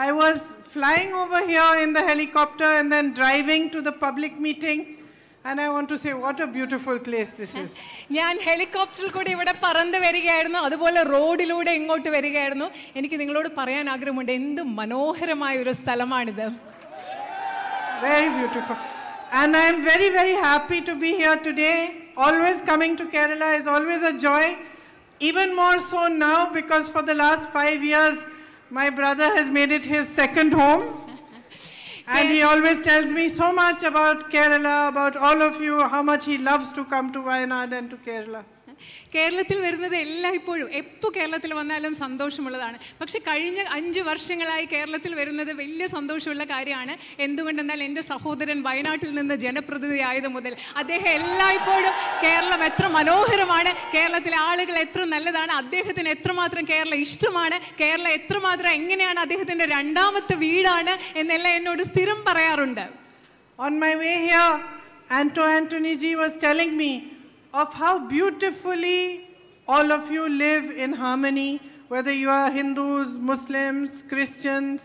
I was flying over here in the helicopter and then driving to the public meeting. And I want to say, what a beautiful place this is. ഞാൻ ഹെലികോപ്റ്ററിൽ കൂടി ഇവിടെ പറന്ന് വരികയായിരുന്നു, അതുപോലെ റോഡിലൂടെ ഇങ്ങോട്ട് വരികയായിരുന്നു. എനിക്ക് നിങ്ങളോട് പറയാൻ ആഗ്രഹമുണ്ട്, എന്ത് മനോഹരമായ ഒരു സ്ഥലമാണിത്. Very beautiful. And I am very, very happy to be here today. Always coming to Kerala is always a joy. Even more so now, because for the last 5 years, my brother has made it his second home. And he always tells me so much about Kerala, about all of you, how much he loves to come to Wayanad and to Kerala. കേരളത്തിൽ വരുന്നത് എല്ലായ്പ്പോഴും എപ്പോൾ കേരളത്തിൽ വന്നാലും സന്തോഷമുള്ളതാണ്. പക്ഷെ കഴിഞ്ഞ 5 വർഷങ്ങളായി കേരളത്തിൽ വരുന്നത് വലിയ സന്തോഷമുള്ള കാര്യമാണ്. എന്തുകൊണ്ടെന്നാൽ എൻ്റെ സഹോദരൻ വയനാട്ടിൽ നിന്ന് ജനപ്രതിനിധി ആയത് മുതൽ അദ്ദേഹം എല്ലായ്പ്പോഴും കേരളം എത്ര മനോഹരമാണ്, കേരളത്തിലെ ആളുകൾ എത്ര നല്ലതാണ്, അദ്ദേഹത്തിന് എത്രമാത്രം കേരളം ഇഷ്ടമാണ്, കേരളം എത്രമാത്രം എങ്ങനെയാണ് അദ്ദേഹത്തിൻ്റെ രണ്ടാമത്തെ വീടാണ് എന്നെല്ലാം എന്നോട് സ്ഥിരം പറയാറുണ്ട്. On my way here, Anthony ji was telling me of how beautifully all of you live in harmony, whether you are Hindus, Muslims, Christians,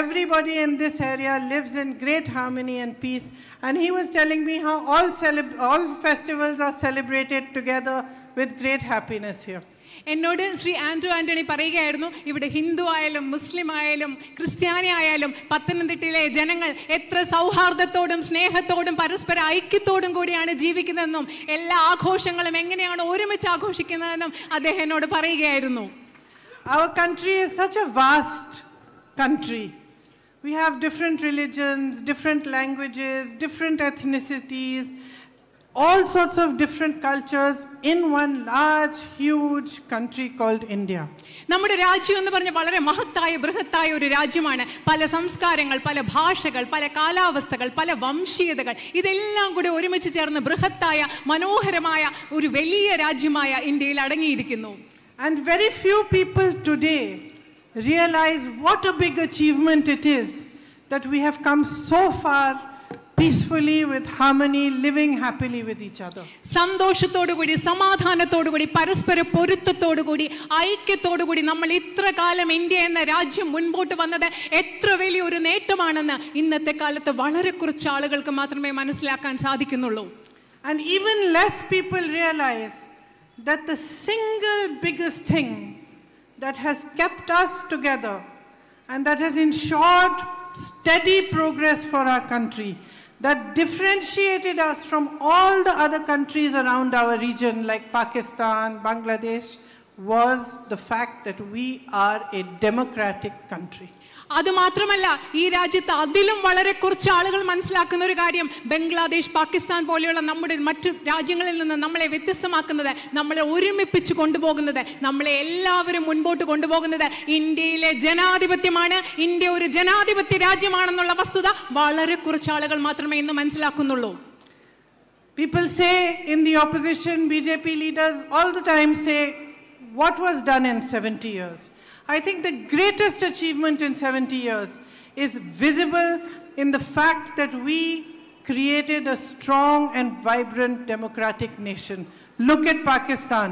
everybody in this area lives in great harmony and peace. And he was telling me how all festivals are celebrated together with great happiness here. എന്നോട് ശ്രീ ആന്റണി പറയുകയായിരുന്നു, ഇവിടെ ഹിന്ദു ആയാലും മുസ്ലിം ആയാലും ക്രിസ്ത്യാനി ആയാലും പത്തനംതിട്ടയിലെ ജനങ്ങൾ എത്ര സൗഹാർദ്ദത്തോടും സ്നേഹത്തോടും പരസ്പര ഐക്യത്തോടും കൂടിയാണ് ജീവിക്കുന്നതെന്നും എല്ലാ ആഘോഷങ്ങളും എങ്ങനെയാണ് ഒരുമിച്ച് ആഘോഷിക്കുന്നതെന്നും അദ്ദേഹം എന്നോട് പറയുകയായിരുന്നു. Our country is such a vast country. We have different religions, different languages, different ethnicities, all sorts of different cultures in one large, huge country called India. നമ്മുടെ രാജ്യം എന്ന് പറഞ്ഞാൽ വളരെ മഹത്തായ ബൃഹത്തായ ഒരു രാജ്യമാണ്. പല സംസ്കാരങ്ങൾ, പല ഭാഷകൾ, പല കാലാവസ്ഥകൾ, പല വംശീയതകൾ, ഇതെല്ലാം കൂടി ഒരുമിച്ച് ചേർന്ന് ബൃഹത്തായ മനോഹരമായ ഒരു വലിയ രാജ്യമായ ഇന്ത്യയിൽ അടങ്ങിയിരിക്കുന്നു. And very few people today realize what a big achievement it is that we have come so far peacefully, with harmony, living happily with each other. സന്തോഷത്തോടുകൂടി സമാധാനത്തോടുകൂടി പരസ്പര പൊരുത്തത്തോടുകൂടി ഐക്യത്തോടുകൂടി നമ്മൾ ഇത്ര കാലം ഇന്ത്യ എന്ന രാജ്യം മുൻപോട്ട് വന്നത് എത്ര വലിയ ഒരു നേട്ടമാണെന്ന് ഇന്നത്തെ കാലത്ത് വളരെ കുറച്ച് ആളുകൾക്ക് മാത്രമേ മനസ്സിലാക്കാൻ സാധിക്കുന്നുള്ളൂ. And even less people realize that the single biggest thing that has kept us together and that has ensured steady progress for our country, that differentiated us from all the other countries around our region like Pakistan, Bangladesh, was the fact that we are a democratic country. അതുമാത്രമല്ല, ഈ രാജ്യത്ത് അതിലും വളരെ കുറച്ച് ആളുകൾ മനസ്സിലാക്കുന്ന ഒരു കാര്യം, ബംഗ്ലാദേശ്, പാകിസ്ഥാൻ പോലെയുള്ള നമ്മുടെ മറ്റു രാജ്യങ്ങളിൽ നിന്ന് നമ്മളെ വ്യത്യസ്തമാക്കുന്നത്, നമ്മളെ ഒരുമിപ്പിച്ച് കൊണ്ടുപോകുന്നത്, നമ്മളെ എല്ലാവരും മുൻപോട്ട് കൊണ്ടുപോകുന്നത് ഇന്ത്യയിലെ ജനാധിപത്യമാണ്. ഇന്ത്യ ഒരു ജനാധിപത്യ രാജ്യമാണെന്നുള്ള വസ്തുത വളരെ കുറച്ച് ആളുകൾ മാത്രമേ ഇന്ന് മനസ്സിലാക്കുന്നുള്ളൂ. People say in the opposition, BJP leaders all the time say, what was done in 70 years? I think the greatest achievement in 70 years is visible in the fact that we created a strong and vibrant democratic nation. Look at Pakistan.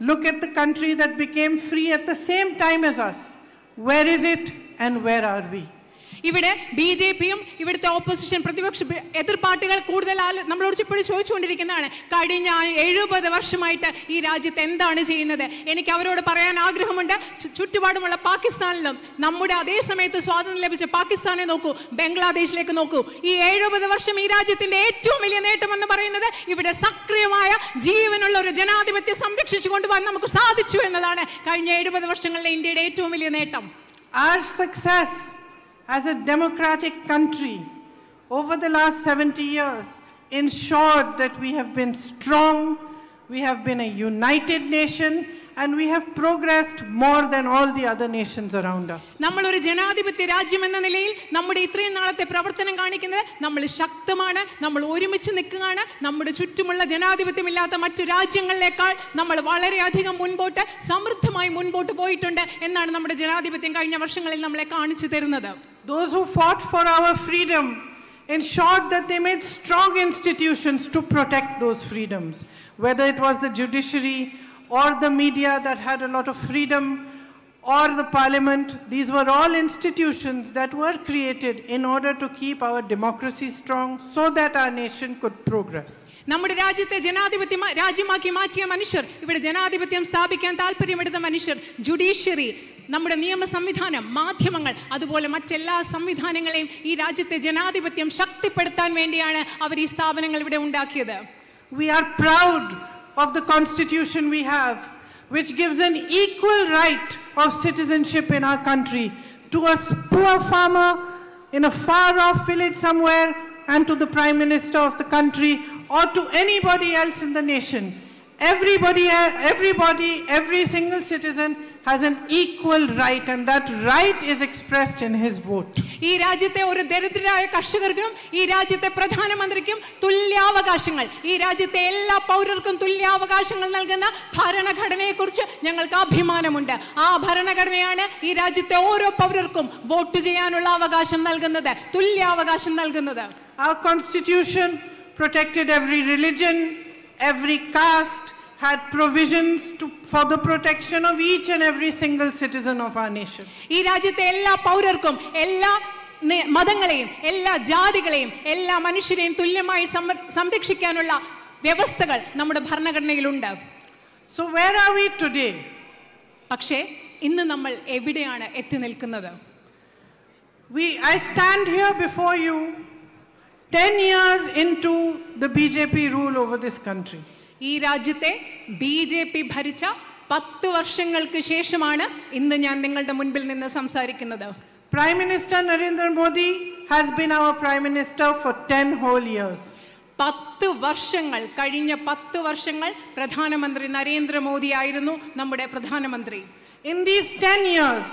Look at the country that became free at the same time as us. Where is it and where are we? ഇവിടെ ബിജെപിയും ഇവിടുത്തെ opposition പ്രതിപക്ഷ എതിർ പാർട്ടികൾ കൂടുതൽ നമ്മളോട് ഇപ്പോഴും ചോദിച്ചുകൊണ്ടിരിക്കുന്നതാണ്, കഴിഞ്ഞ 70 വർഷമായിട്ട് ഈ രാജ്യത്ത് എന്താണ് ചെയ്യുന്നത്. എനിക്ക് അവരോട് പറയാൻ ആഗ്രഹമുണ്ട്, ചുറ്റുപാടുമുള്ള പാകിസ്ഥാനിലും നമ്മുടെ അതേ സമയത്ത് സ്വാതന്ത്ര്യം ലഭിച്ച പാകിസ്ഥാനെ നോക്കൂ, ബംഗ്ലാദേശിലേക്ക് നോക്കൂ. ഈ 70 വർഷം ഈ രാജ്യത്തിന്റെ ഏറ്റവും വലിയ നേട്ടം എന്ന് പറയുന്നത് ഇവിടെ സക്രിയമായ ജീവനുള്ള ഒരു ജനാധിപത്യം സംരക്ഷിച്ചു കൊണ്ടുപോകാൻ നമുക്ക് സാധിച്ചു എന്നതാണ് കഴിഞ്ഞ 70 വർഷങ്ങളിലെ ഇന്ത്യയുടെ ഏറ്റവും വലിയ നേട്ടം. Our success as a democratic country over the last 70 years ensured that we have been strong, we have been a united nation, and we have progressed more than all the other nations around us. നമ്മൾ ഒരു ജനാധിപത്യ രാജ്യം എന്ന നിലയിൽ നമ്മുടെ ഇത്രയും നാളത്തെ പ്രവർത്തനം കാണിക്കുന്നത് നമ്മൾ ശക്തമാണ്, നമ്മൾ ഒരുമിച്ച് നിൽക്കുകയാണ്. നമ്മുടെ ചുറ്റുമുള്ള ജനാധിപത്യമില്ലാത്ത മറ്റു രാജ്യങ്ങളിലേക്കാൾ നമ്മൾ വളരെയധികം മുൻപോട്ട് സമൃദ്ധമായി മുൻപോട്ട് പോയിട്ടുണ്ട് എന്നാണ് നമ്മുടെ ജനാധിപത്യം കഴിഞ്ഞ വർഷങ്ങളിൽ നമ്മളെ കാണിച്ചു തരുന്നത്. Those who fought for our freedom ensured that they made strong institutions to protect those freedoms, whether it was the judiciary or the media that had a lot of freedom, or the parliament. These were all institutions that were created in order to keep our democracy strong so that our nation could progress. നമ്മുടെ രാജ്യത്തെ ജനാധിപത്യം രാജ്യമാക്കി മാറ്റിയ മനുഷ്യർ, ഇവിടെ ജനാധിപത്യം സ്ഥാപിക്കാൻ താല്പര്യമെടുത്ത മനുഷ്യർ, judiciary, നമ്മുടെ നിയമ സംവിധാനം, മാധ്യമങ്ങൾ, അതുപോലെ മറ്റെല്ലാ സംവിധാനങ്ങളെയും ഈ രാജ്യത്തെ ജനാധിപത്യം ശക്തിപ്പെടുത്താൻ വേണ്ടിയാണ് അവർ ഈ സ്ഥാപനങ്ങൾ ഇവിടെ ഉണ്ടാക്കിയത്. We are proud of the constitution we have, which gives an equal right of citizenship in our country to a poor farmer in a far off village somewhere and to the prime minister of the country or to anybody else in the nation. Everybody, every single citizen has an equal right, and that right is expressed in his vote. ഈ രാജ്യത്തെ ഒരു ദരിദ്രരായ കർഷകർക്കും ഈ രാജ്യത്തെ പ്രധാനമന്ത്രിക്കും തുല്യാവകാശങ്ങൾ, ഈ രാജ്യത്തെ എല്ലാ പൗരർക്കും തുല്യാവകാശങ്ങൾ നൽകുന്ന ഭരണഘടനയെക്കുറിച്ച് ഞങ്ങൾക്ക് അഭിമാനമുണ്ട്. ആ ഭരണഘടനയാണ് ഈ രാജ്യത്തെ ഓരോ പൗരർക്കും വോട്ട് ചെയ്യാനുള്ള അവകാശം നൽകുന്നത്, തുല്യാവകാശം നൽകുന്നത്. Our constitution protected every religion, every caste, had provisions for the protection of each and every single citizen of our nation. ഈ രാജ്യത്തെ എല്ലാ പൗരർക്കും എല്ലാ മതങ്ങളെയും എല്ലാ ജാതികളെയും എല്ലാ മനുഷ്യരെയും തുല്യമായി സംരക്ഷിക്കാനുള്ള വ്യവസ്ഥകൾ നമ്മുടെ ഭരണഘടനയിലുണ്ട്. So where are we today? പക്ഷേ ഇന്ന് നമ്മൾ എവിടെയാണ് എത്തി നിൽക്കുന്നത്? I stand here before you 10 years into the BJP rule over this country. ഈ രാജ്യത്തെ BJP ഭരിച്ച 10 വർഷങ്ങൾക്ക് ശേഷമാണ് ഇന്ന് ഞാൻ നിങ്ങളുടെ മുൻപിൽ നിന്ന് സംസാരിക്കുന്നത്. Prime Minister Narendra Modi has been our Prime Minister for 10 whole years. 10 വർഷങ്ങൾ, കഴിഞ്ഞ 10 വർഷങ്ങൾ പ്രധാനമന്ത്രി നരേന്ദ്രമോദി ആയിരുന്നു നമ്മുടെ പ്രധാനമന്ത്രി. In these 10 years,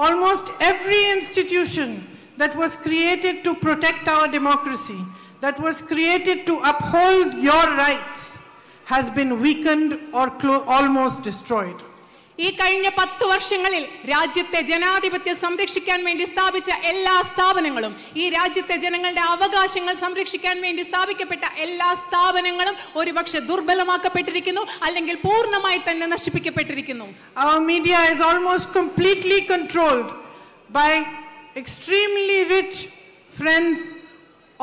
almost every institution that was created to protect our democracy, that was created to uphold your rights, has been weakened or almost destroyed. ഈ കഴിഞ്ഞ 10 വർഷങ്ങളിൽ രാജ്യത്തെ ജനാധിപത്യം സംരക്ഷിക്കാൻ വേണ്ടി സ്ഥാപിച്ച എല്ലാ സ്ഥാപനങ്ങളും, ഈ രാജ്യത്തെ ജനങ്ങളുടെ അവകാശങ്ങൾ സംരക്ഷിക്കാൻ വേണ്ടി സ്ഥാപിക്കപ്പെട്ട എല്ലാ സ്ഥാപനങ്ങളും ഒരുപക്ഷെ ദുർബലമാക്കപ്പെട്ടിരിക്കുന്നു, അല്ലെങ്കിൽ പൂർണ്ണമായി തന്നെ നശിപ്പിക്കപ്പെട്ടിരിക്കുന്നു. Our media is almost completely controlled by extremely rich friends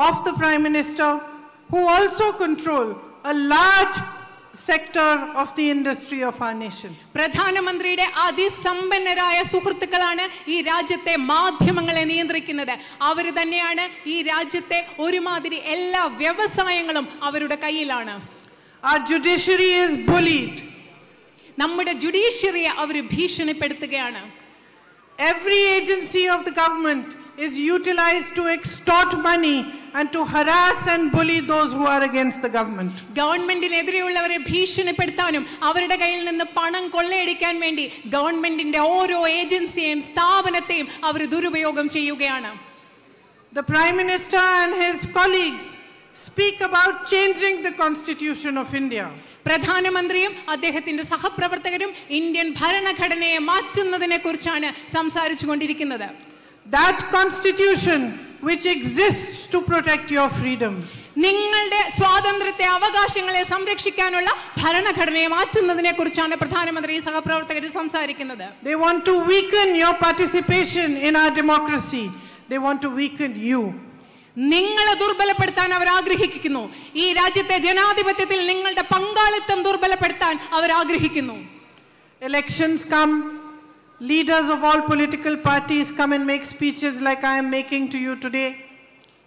of the Prime Minister, who also control a large sector of the industry of our nation. പ്രധാനമന്ത്രിയുടെ അതിസമ്പന്നരായ സുഹൃത്തുക്കളാണ് ഈ രാജ്യത്തെ മാധ്യമങ്ങളെ നിയന്ത്രിക്കുന്നത്. അവർ തന്നെയാണ് ഈ രാജ്യത്തെ ഒരുമാതിരി എല്ലാ വ്യവസായങ്ങളും അവരുടെ കയ്യിലാണ്. Our judiciary is bullied. നമ്മുടെ ജുഡീഷ്യറിയെ അവർ ഭീഷണിപ്പെടുത്തുകയാണ്. Every agency of the government is utilized to extort money and to harass and bully those who are against the government. ഗവൺമെന്റിനെതിരെയുള്ളവരെ ഭീഷണിപ്പെടുത്താനും അവരുടെ കയ്യിൽ നിന്ന് പണം കൊള്ളയടിക്കാൻ വേണ്ടി ഗവൺമെന്റിന്റെ ഓരോ ഏജൻസിയെയും സ്ഥാപനത്തെയും അവർ ദുരുപയോഗം ചെയ്യുകയാണ്. The Prime Minister and his colleagues speak about changing the Constitution of India. പ്രധാനമന്ത്രിയും അദ്ദേഹത്തിന്റെ സഹപ്രവർത്തകരും ഇന്ത്യൻ ഭരണഘടനയെ മാറ്റുന്നതിനെ കുറിച്ചാണ് സംസാരിച്ചു കൊണ്ടിരിക്കുന്നത്. That constitution which exists to protect your freedoms. നിങ്ങളുടെ സ്വാതന്ത്ര്യത്തെ അവകാശങ്ങളെ സംരക്ഷിക്കാനുള്ള ഭരണഘടനയെ മാറ്റുന്നതിനെ കുറിച്ചാണ് പ്രധാനമന്ത്രി സഹപ്രവർത്തകർ സംസാരിക്കുന്നത്. They want to weaken your participation in our democracy. They want to weaken you. നിങ്ങളെ ദുർബലപ്പെടുത്താൻ അവർ ആഗ്രഹിക്കുന്നു. ഈ രാജ്യത്തെ ജനാധിപത്യത്തിൽ നിങ്ങളുടെ പങ്കാളിത്തം ദുർബലപ്പെടുത്താൻ അവർ ആഗ്രഹിക്കുന്നു. Elections come. Leaders of all political parties come and make speeches like I am making to you today.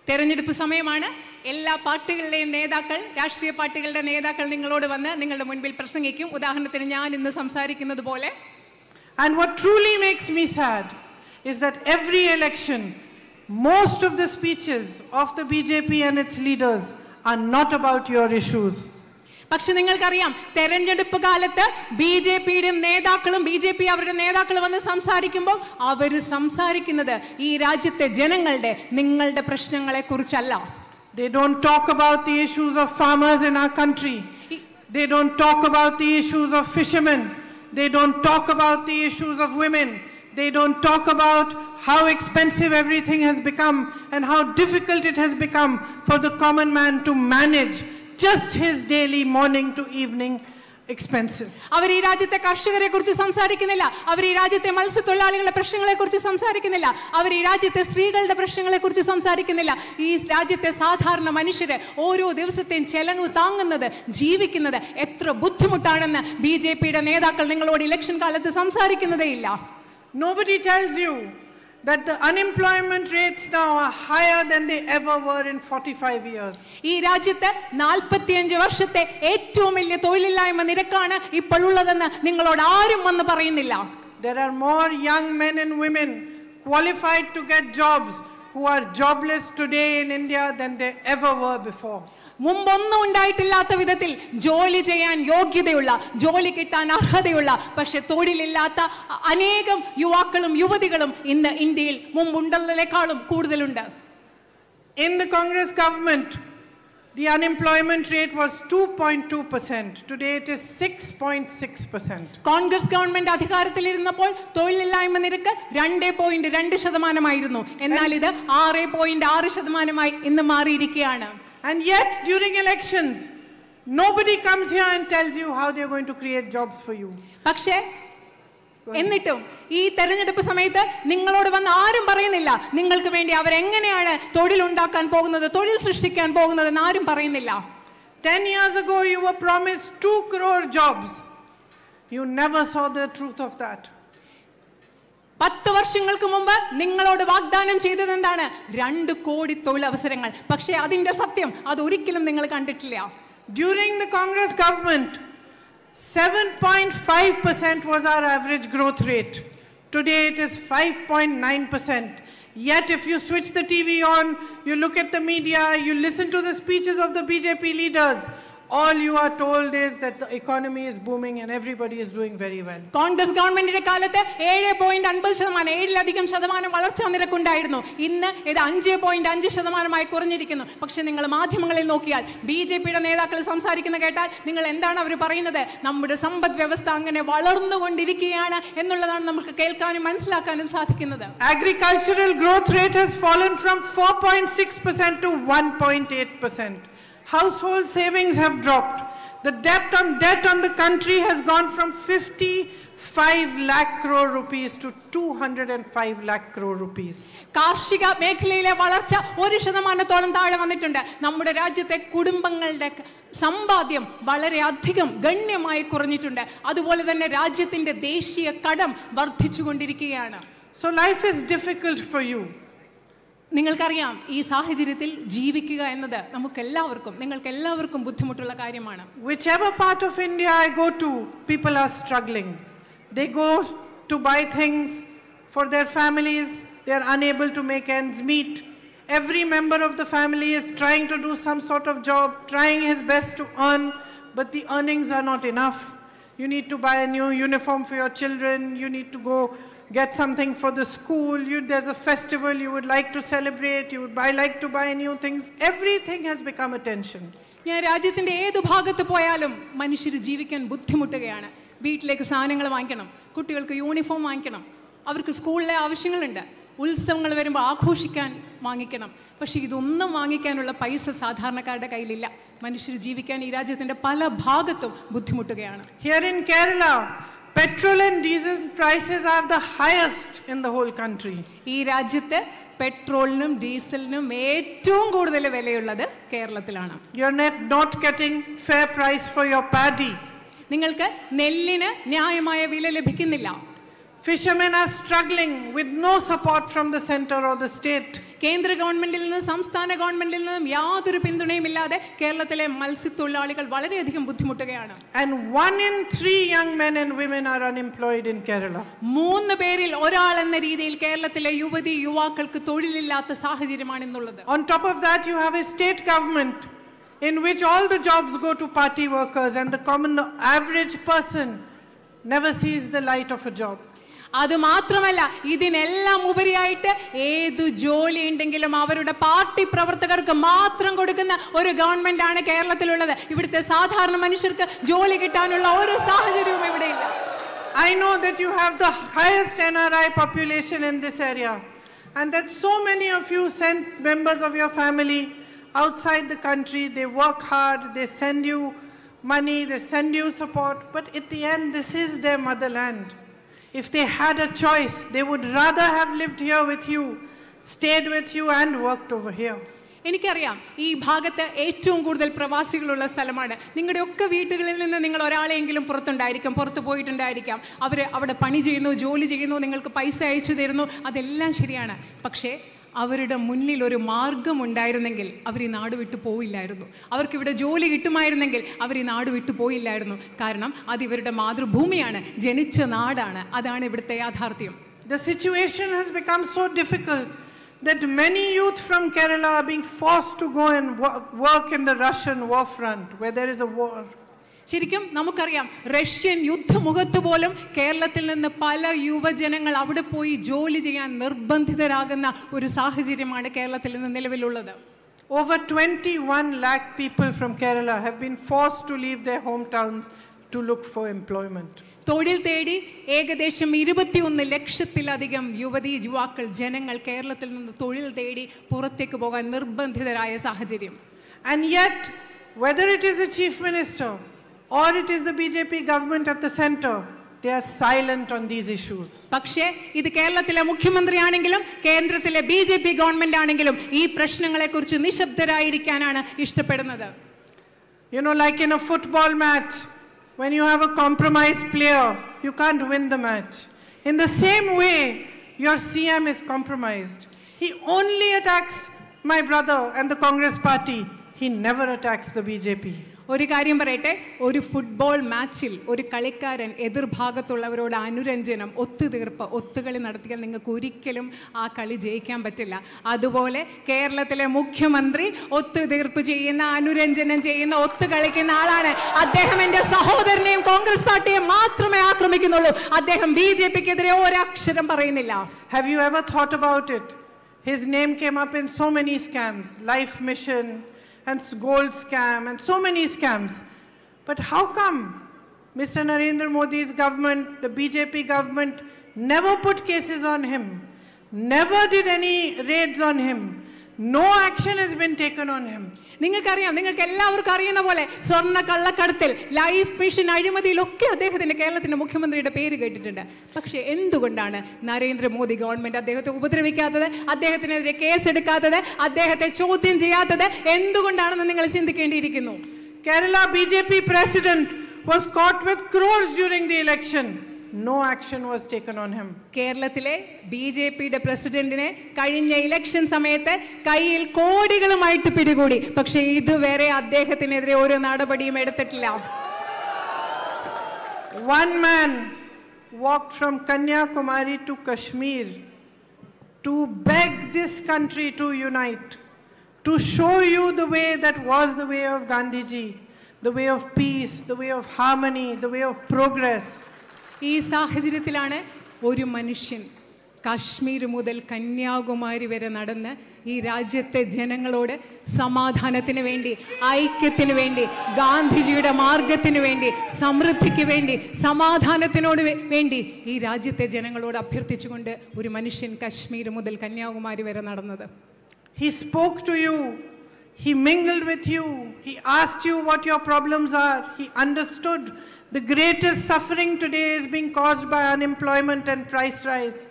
തെരഞ്ഞെടുപ്പ് സമയമാണ്. എല്ലാ പാർട്ടികളുടെയും നേതാക്കൾ, രാഷ്ട്രീയ പാർട്ടികളുടെ നേതാക്കൾ നിങ്ങളോട് വന്ന് നിങ്ങളുടെ മുൻപിൽ പ്രസംഗിക്കും. ഉദാഹരണത്തിന് ഞാൻ ഇന്ന് സംസാരിക്കുന്നത് പോലെ. And what truly makes me sad is that every election, most of the speeches of the BJP and its leaders are not about your issues. പക്ഷെ നിങ്ങൾക്കറിയാം, തെരഞ്ഞെടുപ്പ് കാലത്ത് BJPയുടെയും നേതാക്കളും അവരുടെ നേതാക്കൾ വന്ന് സംസാരിക്കുമ്പോൾ അവർ സംസാരിക്കുന്നത് ഈ രാജ്യത്തെ ജനങ്ങളുടെ, നിങ്ങളുടെ പ്രശ്നങ്ങളെ കുറിച്ചല്ല. They don't talk about the issues of farmers in our country. They don't talk about the issues of fishermen. They don't talk about the issues of women. They don't talk about how expensive everything has become and how difficult it has become for the common man to manage just his daily morning to evening expenses. അവർ ഈ രാജ്യത്തെ കർഷകരെ കുറിച്ച് സംസാരിക്കുന്നില്ല, അവർ ഈ രാജ്യത്തെ മത്സ്യത്തൊഴിലാളികളുടെ പ്രശ്നങ്ങളെ കുറിച്ച് സംസാരിക്കുന്നില്ല, അവർ ഈ രാജ്യത്തെ സ്ത്രീകളുടെ പ്രശ്നങ്ങളെ കുറിച്ച് സംസാരിക്കുന്നില്ല. ഈ രാജ്യത്തെ സാധാരണ മനുഷ്യരെ ഓരോ ദിവസത്തെയും ചെലവ് താങ്ങുന്നത്, ജീവിക്കുന്നത് എത്ര ബുദ്ധിമുട്ടാണെന്ന് BJPയുടെ നേതാക്കൾ നിങ്ങളോട് ഇലക്ഷൻ കാലത്ത് സംസാരിക്കുന്നതേയില്ല. Nobody tells you that the unemployment rates now are higher than they ever were in 45 years. ഈ രാജ്യത്ത് 45 വർഷത്തെ ഏറ്റവും വലിയ തൊഴിലില്ലായ്മ നിരക്കാണ് ഇപ്പോൾ ഉള്ളതെന്ന് നിങ്ങളോട് ആരും വന്ന് പറയുന്നില്ല. There are more young men and women qualified to get jobs who are jobless today in India than they ever were before. മുമ്പൊന്നും ഉണ്ടായിട്ടില്ലാത്ത വിധത്തിൽ ജോലി ചെയ്യാൻ യോഗ്യതയുള്ള, ജോലി കിട്ടാൻ അർഹതയുള്ള, പക്ഷെ തൊഴിലില്ലാത്ത അനേകം യുവാക്കളും യുവതികളും ഇന്ന് ഇന്ത്യയിൽ മുമ്പുണ്ടതിനേക്കാളും കൂടുതലുണ്ട്. In the Congress government, the unemployment rate was 2.2%. Today it is 6.6%. Congress government അധികാരത്തിലിരുന്നപ്പോൾ തൊഴിലില്ലായ്മ നിരക്ക് 2.2%, എന്നാൽ ഇത് 6.6% ഇന്ന് മാറിയിരിക്കുകയാണ്. And yet during elections, nobody comes here and tells you how they are going to create jobs for you. പക്ഷേ എന്നിട്ടും ഈ തെരഞ്ഞെടുപ്പ് സമയത്ത് നിങ്ങളോട് വന്ന് ആരും പറയുന്നില്ല നിങ്ങൾക്ക് വേണ്ടി അവരെങ്ങനെയാണ് തൊഴിലുണ്ടാക്കാൻ പോകുന്നത്, തൊഴിൽ സൃഷ്ടിക്കാൻ പോകുന്നത് എന്ന് ആരും പറയുന്നില്ല. 10 years ago you were promised 2 crore jobs. You never saw the truth of that. 10 വർഷങ്ങൾക്ക് മുമ്പ് നിങ്ങളോട് വാഗ്ദാനം ചെയ്തത് എന്താണ്? 2 കോടി തൊഴിലവസരങ്ങൾ. പക്ഷേ അതിന്റെ സത്യം അതൊരിക്കലും നിങ്ങൾ കണ്ടിട്ടില്ല. During the Congress government, 7.5% was our average growth rate. Today it is 5.9%. Yet if you switch the TV on, you look at the media, you listen to the speeches of the BJP leaders, all you are told is that the economy is booming and everybody is doing very well. Congress ഗവൺമെന്റിന്റെ കാലത്ത് 7.50%, 7% വളർച്ചാ നിരക്കുണ്ടായിരുന്നു. ഇന്ന് ഇത് 5.5% കുറഞ്ഞിരിക്കുന്നു. പക്ഷെ നിങ്ങൾ മാധ്യമങ്ങളിൽ നോക്കിയാൽ BJPയുടെ നേതാക്കൾ സംസാരിക്കുന്ന കേട്ടാൽ നിങ്ങൾ എന്താണ് അവർ പറയുന്നത്? നമ്മുടെ സമ്പദ് വ്യവസ്ഥ അങ്ങനെ വളർന്നുകൊണ്ടിരിക്കുകയാണ് എന്നുള്ളതാണ് നമുക്ക് കേൾക്കാനും മനസ്സിലാക്കാനും സാധിക്കുന്നത്. Agricultural growth rate has fallen from 4.6% to 1.8%. Household savings have dropped. The debt on the country has gone from 55 lakh crore rupees to 205 lakh crore rupees. കാർഷിക മേഖലയിലെ വളർച്ച 1% താഴെ വന്നിട്ടുണ്ട്. നമ്മുടെ രാജ്യത്തെ കുടുംബങ്ങളുടെ സമ്പാദ്യം വളരെ അധികം ഗണ്യമായി കുറഞ്ഞിട്ടുണ്ട്. അതുപോലെ തന്നെ രാജ്യത്തിന്റെ ദേശീയ കടം വർദ്ധിച്ചുകൊണ്ടിരിക്കുകയാണ്. So life is difficult for you. നിങ്ങൾക്കറിയാം ഈ സാഹചര്യത്തിൽ ജീവിക്കുക എന്നത് നിങ്ങൾക്കെല്ലാവർക്കും ബുദ്ധിമുട്ടുള്ള കാര്യമാണ്. Whichever part of India I go to, people are struggling. They go to buy things for their families. They are unable to make ends meet. Every member of the family is trying to do some sort of job, trying his best to earn, but the earnings are not enough. You need to buy a new uniform for your children. You need to go get something for the school. There's a festival you would like to celebrate. You would like to buy new things. Everything has become a tension. ഞാൻ രാജ്യത്തിന്റെ ഏതു ഭാഗത്ത് പോയാലും മനുഷ്യർ ജീവിക്കാൻ ബുദ്ധിമുട്ടുകയാണ്. വീട്ടിലേക്ക് സാധനങ്ങൾ വാങ്ങിക്കണം, കുട്ടികൾക്ക് യൂണിഫോം വാങ്ങിക്കണം, അവർക്ക് സ്കൂളിലെ ആവശ്യങ്ങളുണ്ട്, ഉത്സവങ്ങൾ വരുമ്പോൾ ആഘോഷിക്കാൻ വാങ്ങിക്കണം. പക്ഷെ ഇതൊന്നും വാങ്ങിക്കാനുള്ള പൈസ സാധാരണക്കാരുടെ കയ്യിലില്ല. മനുഷ്യർ ജീവിക്കാൻ ഈ രാജ്യത്തിന്റെ പല ഭാഗത്തും ബുദ്ധിമുട്ടുകയാണ്. Here in Kerala, petrol and diesel prices are the highest in the whole country. ഈ രാജ്യത്ത് പെട്രോളിനും ഡീസലിനും ഏറ്റവും കൂടുതൽ വിലയുള്ളത് കേരളത്തിലാണ്. You're not getting fair price for your paddy. നിങ്ങൾക്ക് നെല്ലിന് ന്യായമായ വില ലഭിക്കുന്നില്ല. Fishermen are struggling with no support from the center or the state. കേന്ദ്ര ഗവൺമെന്റിൽ നിന്നും സംസ്ഥാന ഗവൺമെന്റിൽ നിന്നും യാതൊരു പിന്തുണയും ഇല്ലാതെ കേരളത്തിലെ മത്സ്യത്തൊഴിലാളികൾ വളരെയധികം ബുദ്ധിമുട്ടുകയാണ്. And 1 in 3 young men and women are unemployed in Kerala. 3 പേരിൽ ഒരാൾ എന്ന രീതിയിൽ കേരളത്തിലെ യുവതി യുവാക്കൾക്ക് തൊഴിലില്ലാത്ത സാഹചര്യമാണ് ഇന്നുള്ളത്. On top of that, you have a state government in which all the jobs go to party workers and the average person never sees the light of a job. അതുമാത്രമല്ല, ഇതിനെല്ലാം ഉപരിയായിട്ട് ഏതു ജോലി ഉണ്ടെങ്കിലും അവരുടെ പാർട്ടി പ്രവർത്തകർക്ക് മാത്രം കൊടുക്കുന്ന ഒരു ഗവൺമെന്റ് ആണ് കേരളത്തിലുള്ളത്. ഇവിടുത്തെ സാധാരണ മനുഷ്യർക്ക് ജോലി കിട്ടാനുള്ള ഒരു സാഹചര്യവും ഇവിടെയില്ല. I know that you have the highest NRI population in this area and that so many of you send members of your family outside the country. They work hard, they send you money, they send you support, but at the end, this is their motherland. If they had a choice, they would rather have lived here with you, stayed with you, and worked over here. എനിക്കറിയാം ഈ ഭാഗത്ത് ഏറ്റവും കൂടുതൽ പ്രവാസികളുള്ള സ്ഥലമാണ്. നിങ്ങളുടെ ഒക്കെ വീടുകളിൽ നിന്ന് നിങ്ങൾ ഒരാളെങ്കിലും പുറത്തുണ്ടായിരിക്കും, പുറത്തു പോയിട്ടുണ്ടായിരിക്കാം. അവർ അവിടെ പണി ചെയ്യുന്നു, ജോലി ചെയ്യുന്നു, നിങ്ങൾക്ക് പൈസ അയച്ചു തരുന്നു, അതെല്ലാം ശരിയാണ്. പക്ഷേ അവരുടെ മുന്നിൽ ഒരു മാർഗം ഉണ്ടായിരുന്നെങ്കിൽ അവർ ഈ നാട് വിട്ടു പോയില്ലായിരുന്നു. അവർക്കിവിടെ ജോലി കിട്ടുമായിരുന്നെങ്കിൽ അവർ ഈ നാട് വിട്ടു പോയില്ലായിരുന്നു. കാരണം അത് ഇവരുടെ മാതൃഭൂമിയാണ്, ജനിച്ച നാടാണ്. അതാണ് ഇവിടുത്തെ യാഥാർത്ഥ്യം. The situation has become so difficult that many youth from Kerala are being forced to go and work in the Russian war front where there is a war. ശരിക്കും നമുക്കറിയാം, റഷ്യൻ യുദ്ധമുഖത്ത് പോലും കേരളത്തിൽ നിന്ന് പല യുവജനങ്ങൾ അവിടെ പോയി ജോലി ചെയ്യാൻ നിർബന്ധിതരാകുന്ന ഒരു സാഹചര്യമാണ് കേരളത്തിൽ നിന്ന് നിലവിലുള്ളത്. Over 21 lakh people from Kerala have been forced to leave their hometowns to look for employment. തൊഴിൽ തേടി ഏകദേശം 21 ലക്ഷത്തിലധികം യുവാക്കൾ, ജനങ്ങൾ കേരളത്തിൽ നിന്ന് തൊഴിൽ തേടി പുറത്തേക്ക് പോകാൻ നിർബന്ധിതരായ സാഹചര്യം. And yet, whether it is the chief minister or it is the BJP government at the center, they are silent on these issues. പക്ഷേ ഇത് കേരളത്തിലെ മുഖ്യമന്ത്രിയാണെങ്കിലും കേന്ദ്രത്തിലെ BJP ഗവൺമെന്റ് ആണെങ്കിലും ഈ പ്രശ്നങ്ങളെക്കുറിച്ച് നിശബ്ദരായിരിക്കാനാണ് ഇഷ്ടപ്പെടുന്നത്. You know, like in a football match, when you have a compromised player, you can't win the match. In the same way, your CM is compromised. He only attacks my brother and the Congress party. He never attacks the BJP. ഒരു കാര്യം പറയട്ടെ, ഒരു football മാച്ചിൽ ഒരു കളിക്കാരൻ എതിർഭാഗത്തുള്ളവരോട് അനുരഞ്ജനം, ഒത്തുകളി നടത്തിയാൽ നിങ്ങൾക്ക് ഒരിക്കലും ആ കളി ജയിക്കാൻ പറ്റില്ല. അതുപോലെ കേരളത്തിലെ മുഖ്യമന്ത്രി ഒത്തുതീർപ്പ് ചെയ്യുന്ന, അനുരഞ്ജനം ചെയ്യുന്ന, ഒത്തുകളിക്കുന്ന ആളാണ്. അദ്ദേഹം എൻ്റെ സഹോദരനെയും കോൺഗ്രസ് പാർട്ടിയെയും മാത്രമേ ആക്രമിക്കുന്നുള്ളൂ. അദ്ദേഹം BJPക്കെതിരെ ഒരക്ഷരം പറയുന്നില്ല. Have you ever thought about it? His name came up in so many scams, Life Mission and gold scam and so many scams. But how come Mr. Narendra Modi's government, the BJP government, never put cases on him, never did any raids on him, no action has been taken on him? നിങ്ങൾക്കറിയാം, നിങ്ങൾക്ക് എല്ലാവർക്കും അറിയുന്ന പോലെ സ്വർണ്ണ കള്ളക്കടത്തിൽ, life mission അഴിമതിയിലൊക്കെ അദ്ദേഹത്തിന്റെ കേരളത്തിന്റെ മുഖ്യമന്ത്രിയുടെ പേര് കേട്ടിട്ടുണ്ട്. പക്ഷേ എന്തുകൊണ്ടാണ് നരേന്ദ്രമോദി ഗവൺമെന്റ് അദ്ദേഹത്തെ ഉപദ്രവിക്കാത്തത്, അദ്ദേഹത്തിനെതിരെ കേസെടുക്കാത്തത്, അദ്ദേഹത്തെ ചോദ്യം ചെയ്യാത്തത് എന്തുകൊണ്ടാണെന്ന് നിങ്ങൾ ചിന്തിക്കേണ്ടിയിരിക്കുന്നു. Kerala BJP president was caught with crores during the election. No action was taken on him. കേരളത്തിലെ BJPയുടെ പ്രസിഡന്റിനെ കഴിഞ്ഞ ഇലക്ഷൻ സമയത്ത് കയ്യിൽ കോടികളുമായിട്ട് പിടികൂടി. പക്ഷേ ഇതുവരെ അദ്ദേഹത്തിനെതിരെ ഒരു നടപടിയും എടുത്തിട്ടില്ല. One man walked from Kanyakumari to Kashmir to beg this country to unite, to show you the way that was the way of Gandhiji, the way of peace, the way of harmony, the way of progress. ഈ സാഹചര്യത്തിലാണ് ഒരു മനുഷ്യൻ കാശ്മീർ മുതൽ കന്യാകുമാരി വരെ നടന്ന് ഈ രാജ്യത്തെ ജനങ്ങളോട് സമാധാനത്തിന് വേണ്ടി, ഐക്യത്തിന് വേണ്ടി, ഗാന്ധിജിയുടെ മാർഗത്തിന് വേണ്ടി, സമൃദ്ധിക്ക് വേണ്ടി, സമാധാനത്തിനോട് വേണ്ടി ഈ രാജ്യത്തെ ജനങ്ങളോട് അഭ്യർത്ഥിച്ചുകൊണ്ട് ഒരു മനുഷ്യൻ കാശ്മീർ മുതൽ കന്യാകുമാരി വരെ നടന്നത്. He spoke to you, he mingled with you, he asked you what your problems are, he understood the greatest suffering today is being caused by unemployment and price rise.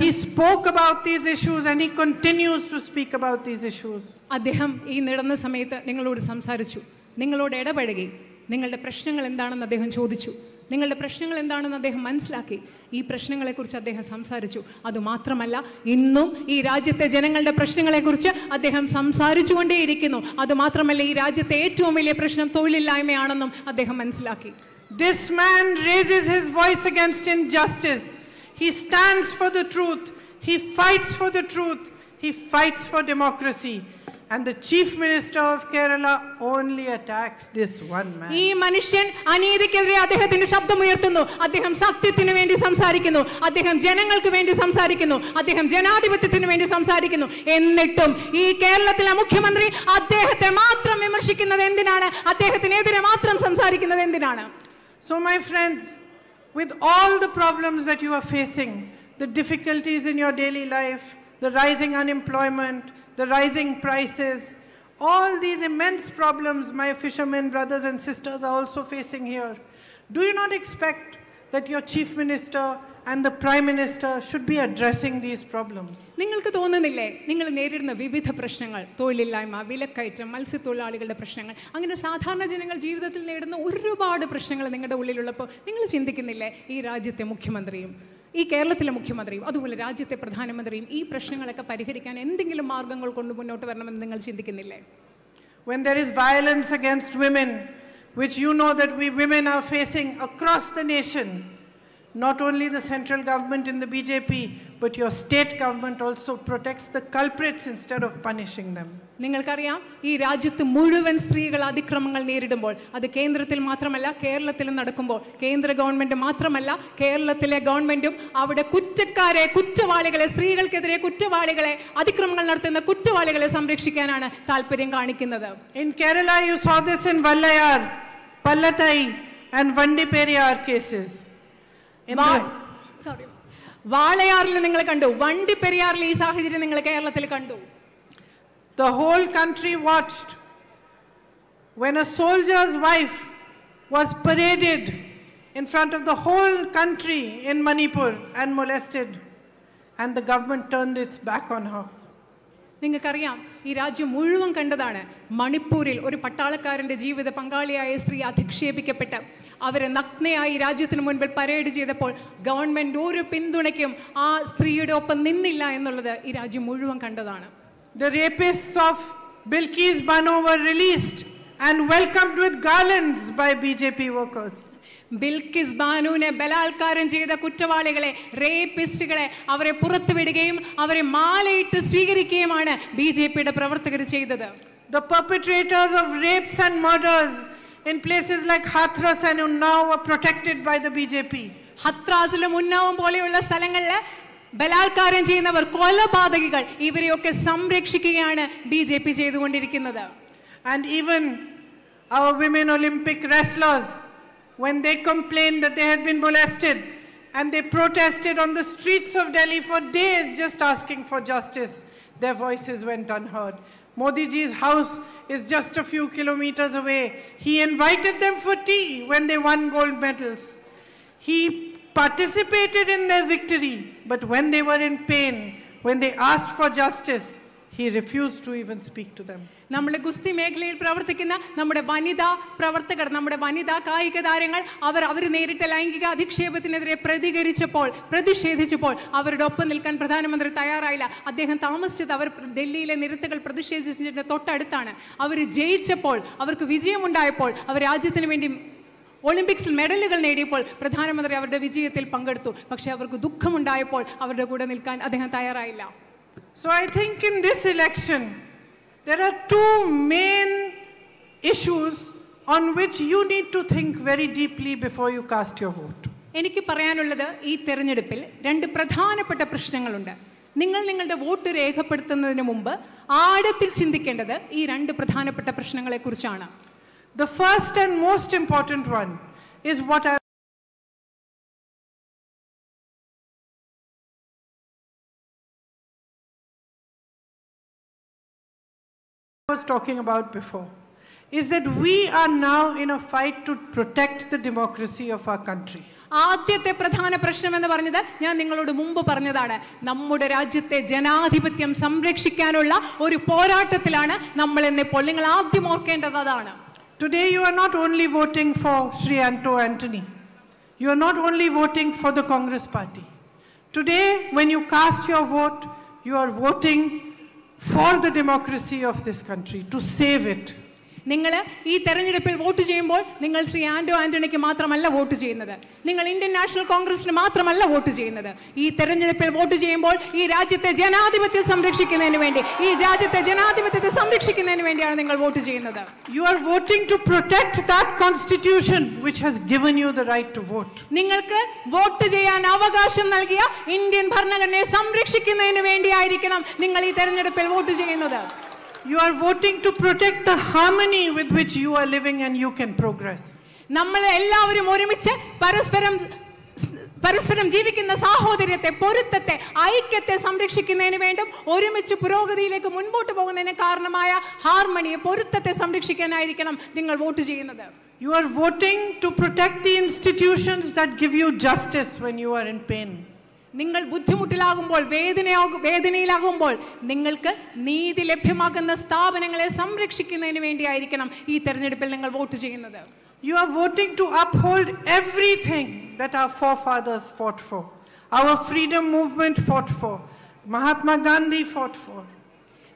He spoke about these issues and he continues to speak about these issues. അദ്ദേഹം ഈ നടന്ന സമയത്ത് നിങ്ങളോട് സംസാരിച്ചു, നിങ്ങളോട് ഇടപഴകി, നിങ്ങളുടെ പ്രശ്നങ്ങൾ എന്താണെന്ന് അദ്ദേഹം ചോദിച്ചു, നിങ്ങളുടെ പ്രശ്നങ്ങൾ എന്താണെന്ന് അദ്ദേഹം മനസ്സിലാക്കി. ഈ പ്രശ്നങ്ങളെക്കുറിച്ച് അദ്ദേഹം സംസാരിച്ചു. അതുമാത്രമല്ല, ഇന്നും ഈ രാജ്യത്തെ ജനങ്ങളുടെ പ്രശ്നങ്ങളെക്കുറിച്ച് അദ്ദേഹം സംസാരിച്ചുകൊണ്ടേയിരിക്കുന്നു. അതുമാത്രമല്ല, ഈ രാജ്യത്തെ ഏറ്റവും വലിയ പ്രശ്നം തൊഴിലില്ലായ്മയാണെന്നും അദ്ദേഹം മനസ്സിലാക്കി. This man raises his voice against injustice. He stands for the truth. He fights for the truth. He fights for democracy. And the Chief Minister of Kerala only attacks this one man. ഈ മനുഷ്യൻ അനീതിക്കെതിരെ അദ്ദേഹത്തിന്റെ ശബ്ദമുയർത്തുന്നു. അദ്ദേഹം സത്യത്തിന് വേണ്ടി സംസാരിക്കുന്നു. അദ്ദേഹം ജനങ്ങൾക്ക് വേണ്ടി സംസാരിക്കുന്നു. അദ്ദേഹം ജനാധിപത്യത്തിന് വേണ്ടി സംസാരിക്കുന്നു. എന്നിട്ടും ഈ കേരളത്തിലെ മുഖ്യമന്ത്രി അദ്ദേഹത്തെ മാത്രം വിമർശിക്കുന്നത് എന്തിനാണ്? അദ്ദേഹത്തിനെതിരെ മാത്രം സംസാരിക്കുന്നത് എന്തിനാണ്? So my friends, with all the problems that you are facing, the difficulties in your daily life, the rising unemployment, the rising prices, All these immense problems my fishermen brothers and sisters are also facing here. Do you not expect that your chief minister and the prime minister should be addressing these problems? നിങ്ങൾക്ക് തോന്നുന്നില്ലേ നിങ്ങൾ നേരിടുന്ന വിവിധ പ്രശ്നങ്ങൾ, തൊഴിലില്ലായ്മ, വിലക്കയറ്റം, മത്സ്യത്തൊഴിലാളികളുടെ പ്രശ്നങ്ങൾ, അങ്ങനെ സാധാരണ ജനങ്ങൾ ജീവിതത്തിൽ നേരിടുന്ന ഒരുപാട് പ്രശ്നങ്ങൾ നിങ്ങളുടെ ഉള്ളിലുള്ളപ്പോൾ നിങ്ങൾ ചിന്തിക്കുന്നില്ലേ ഈ രാജ്യത്തെ മുഖ്യമന്ത്രിയും ഈ കേരളത്തിലെ മുഖ്യമന്ത്രിയും അതുപോലെ രാജ്യത്തെ പ്രധാനമന്ത്രിയും ഈ പ്രശ്നങ്ങളൊക്കെ പരിഹരിക്കാൻ എന്തെങ്കിലും മാർഗങ്ങൾ കൊണ്ട് മുന്നോട്ട് വരണമെന്ന് നിങ്ങൾ ചിന്തിക്കുന്നില്ലേ? When there is violence against women, which you know that we women are facing across the nation, not only the central government in the BJP, but your state government also protects the culprits instead of punishing them. നിങ്ങൾക്കറിയാം, ഈ രാജ്യത്ത് മുഴുവൻ സ്ത്രീകൾ അതിക്രമങ്ങൾ നേരിടുമ്പോൾ, അത് കേന്ദ്രത്തിൽ മാത്രമല്ല കേരളത്തിലും നടക്കുമ്പോൾ, കേന്ദ്ര ഗവൺമെന്റ് മാത്രമല്ല കേരളത്തിലെ ഗവൺമെന്റും അവിടെ കുറ്റവാളികളെ, സ്ത്രീകൾക്കെതിരെ കുറ്റവാളികളെ, അതിക്രമങ്ങൾ നടത്തുന്ന കുറ്റവാളികളെ സംരക്ഷിക്കാനാണ് താല്പര്യം കാണിക്കുന്നത്. In Kerala you saw this in Vallayar, Pallattai and Vandiperiyar cases. വാളയാറിൽ നിങ്ങൾ കണ്ടു, വണ്ടിപ്പെരിയാറിൽ ഈ സാഹചര്യം നിങ്ങൾ കേരളത്തിൽ കണ്ടു. The whole country watched when a soldier's wife was paraded in front of the whole country in Manipur and molested, and the government turned its back on her. നിങ്ങൾക്കറിയാം, ഈ രാജ്യം മുഴുവൻ കണ്ടതാണ്. മണിപ്പൂരിൽ ഒരു പട്ടാളക്കാരന്റെ ജീവിത പങ്കാളിയായ സ്ത്രീ അധിക്ഷേപിക്കപ്പെട്ട് അവരെ നഗ്നയായി രാജ്യത്തിന് മുൻപിൽ പരേഡ് ചെയ്തപ്പോൾ ഗവൺമെന്റ് ഒരു പിന്തുണയ്ക്കും ആ സ്ത്രീയുടെ ഒപ്പം നിന്നില്ല എന്നുള്ളത് ഈ രാജ്യം മുഴുവൻ കണ്ടതാണ്. The rapists of Bilkis Bano were released and welcomed with garlands by BJP workers. Bilkis ബാനുവിനെ ബലാത്കാരം ചെയ്ത കുറ്റവാളികളെ, റേപ്പിസ്റ്റുകളെ അവരെ പുറത്തുവിടുകയും അവരെ മാലയിട്ട് സ്വീകരിക്കുകയുമാണ് BJPയുടെ പ്രവർത്തകർ ചെയ്തത്. The perpetrators of rapes and murders in places like Hathras and Unnao were protected by the BJP. ഹത്രാസിലും ഉന്നാവും പോലെയുള്ള സ്ഥലങ്ങളിൽ ബലാത്കാരം ചെയ്യുന്നവർ, കൊലപാതകികൾ, ഇവരെയൊക്കെ സംരക്ഷിക്കുകയാണ് BJP ചെയ്തുകൊണ്ടിരിക്കുന്നത്. And even our women Olympic wrestlers, when they complained that they had been molested and they protested on the streets of Delhi for days just asking for justice, their voices went unheard. Modi ji's house is just a few kilometers away. He invited them for tea when they won gold medals. He participated in their victory, but when they were in pain, when they asked for justice, he refused to even speak to them. നമ്മുടെ ഗുസ്തി മേഖലയിൽ പ്രവർത്തിക്കുന്ന നമ്മുടെ വനിതാ പ്രവർത്തകർ, നമ്മുടെ വനിതാ കായിക താരങ്ങൾ, അവർ നേരിട്ട ലൈംഗിക അധിക്ഷേപത്തിനെതിരെ പ്രതിഷേധിച്ചപ്പോൾ അവരുടെ ഒപ്പം നിൽക്കാൻ പ്രധാനമന്ത്രി തയ്യാറായില്ല. അദ്ദേഹം താമസിച്ചത് അവർ ഡൽഹിയിലെ നിരത്തുകൾ പ്രതിഷേധിച്ചതിന്റെ തൊട്ടടുത്താണ്. അവർ ജയിച്ചപ്പോൾ, അവർക്ക് വിജയമുണ്ടായപ്പോൾ, അവർ രാജ്യത്തിന് വേണ്ടി ഒളിമ്പിക്സിൽ മെഡലുകൾ നേടിയപ്പോൾ പ്രധാനമന്ത്രി അവരുടെ വിജയത്തിൽ പങ്കെടുത്തു. പക്ഷെ അവർക്ക് ദുഃഖമുണ്ടായപ്പോൾ അവരുടെ കൂടെ നിൽക്കാൻ അദ്ദേഹം തയ്യാറായില്ല. So I think in this election there are two main issues on which you need to think very deeply before you cast your vote. എനിക്ക് പറയാനുള്ളത്, ഈ തെരഞ്ഞെടുപ്പിൽ രണ്ട് പ്രധാനപ്പെട്ട പ്രശ്നങ്ങളുണ്ട്. നിങ്ങൾ നിങ്ങളുടെ വോട്ട് രേഖപ്പെടുത്തുന്നതിന് മുമ്പ് ആഴത്തിൽ ചിന്തിക്കേണ്ടത് ഈ രണ്ട് പ്രധാനപ്പെട്ട പ്രശ്നങ്ങളെക്കുറിച്ചാണ്. The first and most important one is what I was talking about before, is that we are now in a fight to protect the democracy of our country. ആദ്യത്തെ പ്രധാന പ്രശ്നം എന്ന് പറഞ്ഞത് ഞാൻ നിങ്ങളോട് മുമ്പ് പറഞ്ഞതാണ്. നമ്മുടെ രാജ്യത്തെ ജനാധിപത്യം സംരക്ഷിക്കാനുള്ള ഒരു പോരാട്ടത്തിലാണ് നമ്മൾ എന്നിപ്പോൾ. നിങ്ങൾ ആദ്യം ഓർക്കേണ്ടത് അതാണ്. Today you are not only voting for Sri Anthony. You are not only voting for the Congress party. Today when you cast your vote, you are voting for the democracy of this country, to save it. നിങ്ങൾ ഈ തെരഞ്ഞെടുപ്പിൽ vote ചെയ്യുമ്പോൾ നിങ്ങൾ ശ്രീ ആന്റണിക്ക് മാത്രമല്ല vote ചെയ്യുന്നത്, നിങ്ങൾ Indian national കോൺഗ്രസിന് മാത്രമല്ല വോട്ട് ചെയ്യുന്നത്. ഈ തെരഞ്ഞെടുപ്പിൽ വോട്ട് ചെയ്യുമ്പോൾ ഈ രാജ്യത്തെ ജനാധിപത്യം സംരക്ഷിക്കുന്നതിന് വേണ്ടി, ഈ രാജ്യത്തെ ജനാധിപത്യത്തെ സംരക്ഷിക്കുന്നതിന് വേണ്ടിയാണ് നിങ്ങൾ വോട്ട് ചെയ്യുന്നത്. You are voting to protect that constitution which has given you the right to vote. നിങ്ങൾക്ക് വോട്ട് ചെയ്യാൻ അവകാശം നൽകിയ ഇന്ത്യൻ ഭരണഘടനയെ സംരക്ഷിക്കുന്നതിന് വേണ്ടിയായിരിക്കണം നിങ്ങൾ ഈ തെരഞ്ഞെടുപ്പിൽ വോട്ട് ചെയ്യുന്നത്. You are voting to protect the harmony with which you are living and you can progress. നമ്മൾ എല്ലാവരും ഒരുമിച്ച് പരസ്പരം ജീവിക്കുന്ന സാഹോദര്യത്തെ, പൊരുത്തത്തെ, ഐക്യത്തെ സംരക്ഷിക്കുന്നതിന് വേണ്ടും ഒരുമിച്ച് പുരോഗതിയിലേക്ക് മുൻപോട്ട് പോകുന്നതിന് കാരണമായ ഹാർമണിയെ, പൊരുത്തത്തെ സംരക്ഷിക്കാനായിരിക്കണം നിങ്ങൾ വോട്ട് ചെയ്യുന്നത്. You are voting to protect the institutions that give you justice when you are in pain. നിങ്ങൾ ബുദ്ധിമുട്ടിലാകുമ്പോൾ, വേദനയിലാകുമ്പോൾ നിങ്ങൾക്ക് നീതി ലഭ്യമാക്കുന്ന സ്ഥാപനങ്ങളെ സംരക്ഷിക്കുന്നതിന് വേണ്ടിയായിരിക്കണം ഈ തെരഞ്ഞെടുപ്പിൽ നിങ്ങൾ വോട്ട് ചെയ്യുന്നത്. You are voting to uphold everything that our forefathers fought for. Our freedom movement fought for. Mahatma Gandhi fought for.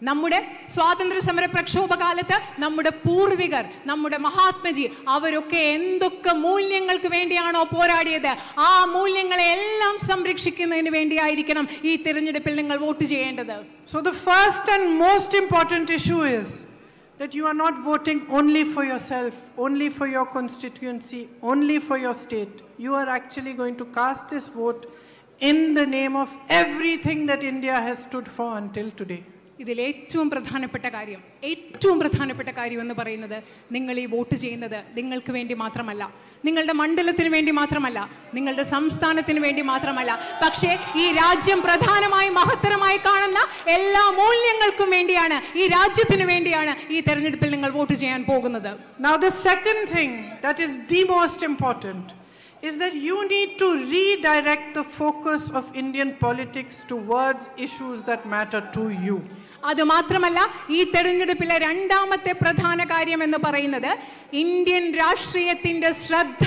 നമ്മുടെ സ്വാതന്ത്ര്യ സമര പ്രക്ഷോഭകാലത്ത് നമ്മുടെ പൂർവികർ, നമ്മുടെ മഹാത്മജി, അവരൊക്കെ എന്തൊക്കെ മൂല്യങ്ങൾക്ക് വേണ്ടിയാണോ പോരാടിയത്, ആ മൂല്യങ്ങളെ എല്ലാം സംരക്ഷിക്കുന്നതിന് വേണ്ടിയായിരിക്കണം ഈ തിരഞ്ഞെടുപ്പിൽ നിങ്ങൾ വോട്ട് ചെയ്യേണ്ടത്. So the first and most important issue is that you are not voting only for yourself, only for your constituency, only for your state. You are actually going to cast this vote in the name of everything that India has stood for until today. ഇതിൽ ഏറ്റവും പ്രധാനപ്പെട്ട കാര്യം എന്ന് പറയുന്നത്, നിങ്ങൾ ഈ vote ചെയ്യുന്നത് നിങ്ങൾക്ക് വേണ്ടി മാത്രമല്ല, നിങ്ങളുടെ മണ്ഡലത്തിന് വേണ്ടി മാത്രമല്ല, നിങ്ങളുടെ സംസ്ഥാനത്തിന് വേണ്ടി മാത്രമല്ല, പക്ഷേ ഈ രാജ്യം പ്രധാനമായി മഹത്തരമായി കാണുന്ന എല്ലാ മൂല്യങ്ങൾക്കും വേണ്ടിയാണ്, ഈ രാജ്യത്തിന് വേണ്ടിയാണ് ഈ തെരഞ്ഞെടുപ്പിൽ നിങ്ങൾ വോട്ട് ചെയ്യാൻ പോകുന്നത്. Now the second thing that is the most important is that you need to redirect the focus of Indian politics towards issues that matter to you. അതുമാത്രമല്ല, ഈ തെരഞ്ഞെടുപ്പിലെ രണ്ടാമത്തെ പ്രധാന കാര്യം എന്ന് പറയുന്നത്, ഇന്ത്യൻ രാഷ്ട്രീയത്തിന്റെ ശ്രദ്ധ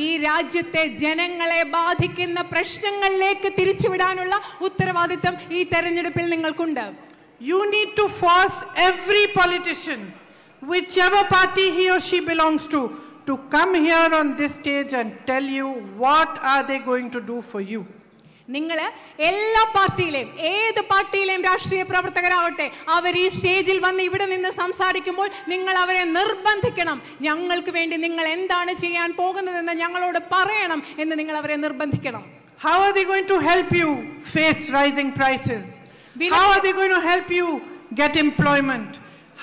ഈ രാജ്യത്തെ ജനങ്ങളെ ബാധിക്കുന്ന പ്രശ്നങ്ങളിലേക്ക് തിരിച്ചുവിടാനുള്ള ഉത്തരവാദിത്തം ഈ തെരഞ്ഞെടുപ്പിൽ നിങ്ങൾക്കുണ്ട്. You need to force every politician, whichever party he or she belongs to come here on this stage and tell you what are they going to do for you. നിങ്ങൾ എല്ലാ പാർട്ടിയിലെയും, ഏത് പാർട്ടിയിലെയും രാഷ്ട്രീയ പ്രവർത്തകരാവട്ടെ, അവർ ഈ സ്റ്റേജിൽ വന്ന് ഇവിടെ നിന്ന് സംസാരിക്കുമ്പോൾ നിങ്ങൾ അവരെ നിർബന്ധിക്കണം, ഞങ്ങൾക്ക് വേണ്ടി നിങ്ങൾ എന്താണ് ചെയ്യാൻ പോകുന്നതെന്ന് ഞങ്ങളോട് പറയണം എന്ന് നിങ്ങൾ അവരെ നിർബന്ധിക്കണം. How are they going to help you face rising prices? How are they going to help you get employment?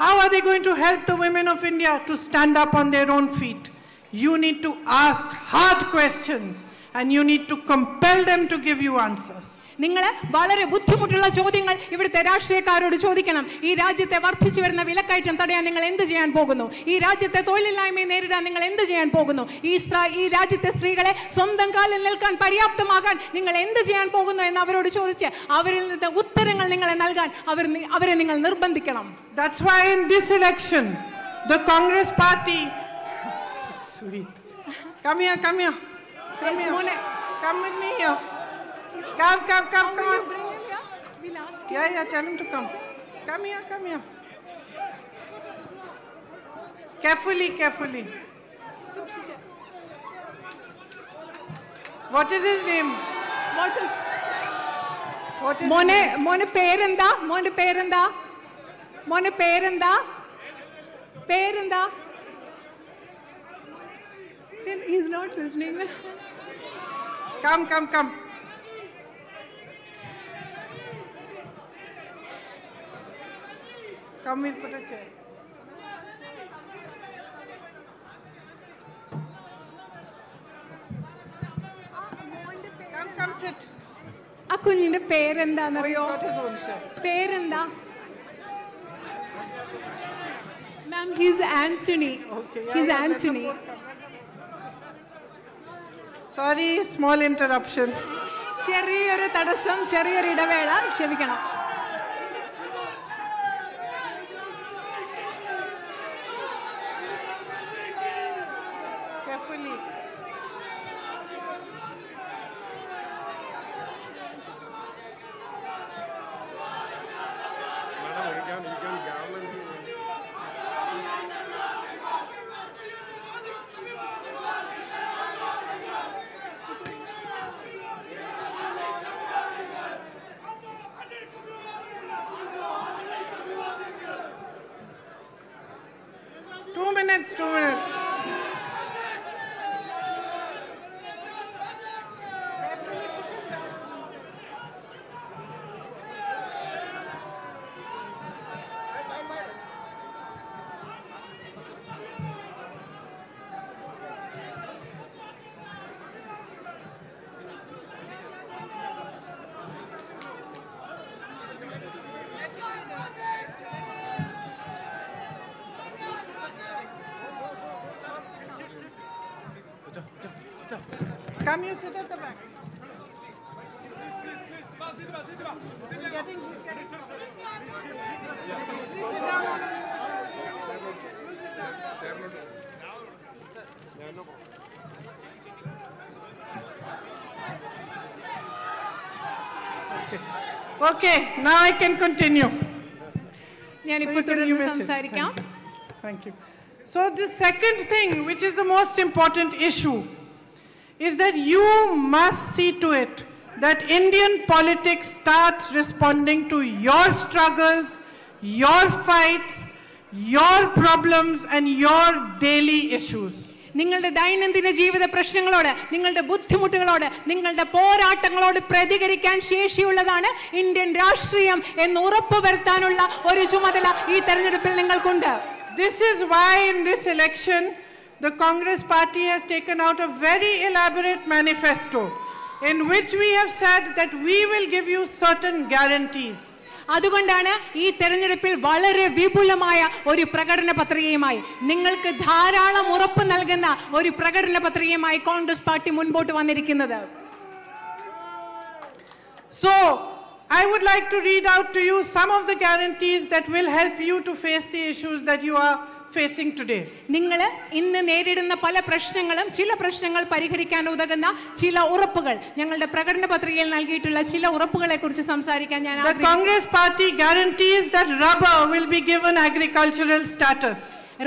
How are they going to help the women of India to stand up on their own feet? You need to ask hard questions and you need to compel them to give you answers. നിങ്ങൾ വളരെ ബുദ്ധിമുട്ടുള്ള ചോദ്യങ്ങൾ ഇവിടുത്തെ രാഷ്ട്രീയക്കാരോട് ചോദിക്കണം. ഈ രാജ്യത്തെ വർദ്ധിച്ചു വരുന്ന വിലക്കയറ്റം തടയാൻ നിങ്ങൾ എന്ത് ചെയ്യാൻ പോകുന്നു? ഈ രാജ്യത്തെ തൊഴിലില്ലായ്മയെ നേരിടാൻ നിങ്ങൾ എന്ത് ചെയ്യാൻ പോകുന്നു? ഈ രാജ്യത്തെ സ്ത്രീകളെ സ്വന്തം കാലിൽ നിൽക്കാൻ പര്യാപ്തമാകാൻ നിങ്ങൾ എന്ത് ചെയ്യാൻ പോകുന്നു എന്ന് അവരോട് ചോദിച്ച് അവരിൽ നിന്ന് ഉത്തരങ്ങൾ നിങ്ങളെ നൽകാൻ അവരെ നിങ്ങൾ നിർബന്ധിക്കണം. That's why in this election the Congress party sweet come here come here come here come with me here come on. Yeah tell him to come here carefully what is his name? മോനെ പേരെന്താ? He's not listening. Come. Come, we'll put a chair. Come sit. ആ കുഞ്ഞിന്റെ പേരെന്താന്നറിയോ? പേരെന്താ? Ma'am, he's Anthony. Okay. He's Anthony. Sorry, small interruption. ചെറിയൊരു തടസ്സം, ചെറിയൊരു ഇടവേള, ക്ഷമിക്കണം. Carefully. Madam, you can garland here. Two minutes. Come, you sit at the back. He's getting. Please sit down. Okay, now I can continue. Thank you. So the second thing, which is the most important issue, is that you must see to it that Indian politics starts responding to your struggles, your fights, your problems, and your daily issues. നിങ്ങളുടെ ദൈനംദിന ജീവിത പ്രശ്നങ്ങളോട്, നിങ്ങളുടെ ബുദ്ധിമുട്ടുകളോട്, നിങ്ങളുടെ പോരാട്ടങ്ങളോട് പ്രതികരിക്കാൻ ശേഷിയുള്ളതാണ് Indian രാഷ്ട്രീയം എന്ന് ഉറപ്പുവരുത്താനുള്ള ഒരു ചുമതല ഈ തെരഞ്ഞെടുപ്പിൽ നിങ്ങൾക്കുണ്ട്. This is why in this election the Congress party has taken out a very elaborate manifesto in which we have said that we will give you certain guarantees. അതുകൊണ്ടാണ് ഈ തെരഞ്ഞെടുപ്പിൽ വളരെ വിപുലമായ ഒരു പ്രകടന പത്രികയുമായി, നിങ്ങൾക്ക് ധാരാളം ഉറപ്പ് നൽകുന്ന ഒരു പ്രകടന പത്രികയുമായി കോൺഗ്രസ് പാർട്ടി മുൻപോട്ട് വന്നിരിക്കുന്നത്. So I would like to read out to you some of the guarantees that will help you to face the issues that you are facing today. നിങ്ങൾ ഇന്ന് നേരിടുന്ന പല പ്രശ്നങ്ങളും, ചില പ്രശ്നങ്ങൾ പരിഹരിക്കാൻ ഉതകുന്ന ചില ഉറപ്പുകൾ, ഞങ്ങളുടെ പ്രകടന പത്രികയിൽ നൽകിയിട്ടുള്ള ചില ഉറപ്പുകളെ കുറിച്ച് സംസാരിക്കാൻ ഞാൻ ആഗ്രഹിക്കുന്നു. The Congress party guarantees that rubber will be given agricultural status.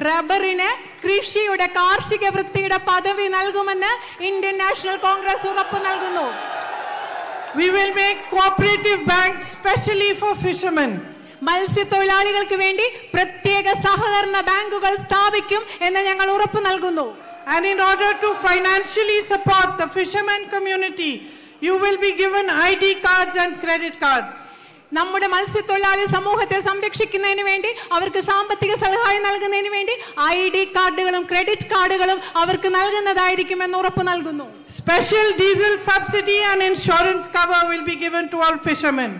റബ്ബറിന് കൃഷിയുടെ കാർഷിക വൃത്തിയുടെ പദവി നൽകുമെന്ന് ഇന്ത്യൻ നാഷണൽ കോൺഗ്രസ് ഉറപ്പ് നൽകുന്നു. We will make cooperative banks specially for fishermen. മത്സ്യത്തൊഴിലാളികൾക്ക് വേണ്ടി പ്രത്യേക സഹകരണ ബാങ്കുകൾ സ്ഥാപിക്കും എന്ന് ഞങ്ങൾ ഉറപ്പ് നൽകുന്നു. And in order to financially support the fishermen community, you will be given ID cards and credit cards. നമ്മുടെ മത്സ്യത്തൊഴിലാളി സമൂഹത്തെ സംരക്ഷിക്കുന്നതിന് വേണ്ടി, അവർക്ക് സാമ്പത്തിക സഹായം നൽകുന്നതിന് വേണ്ടി ID കാർഡുകളും ക്രെഡിറ്റ് കാർഡുകളും അവർക്ക് നൽകുന്നതായിരിക്കുമെന്ന് ഉറപ്പ് നൽകുന്നു. Special diesel subsidy and insurance cover will be given to all fishermen.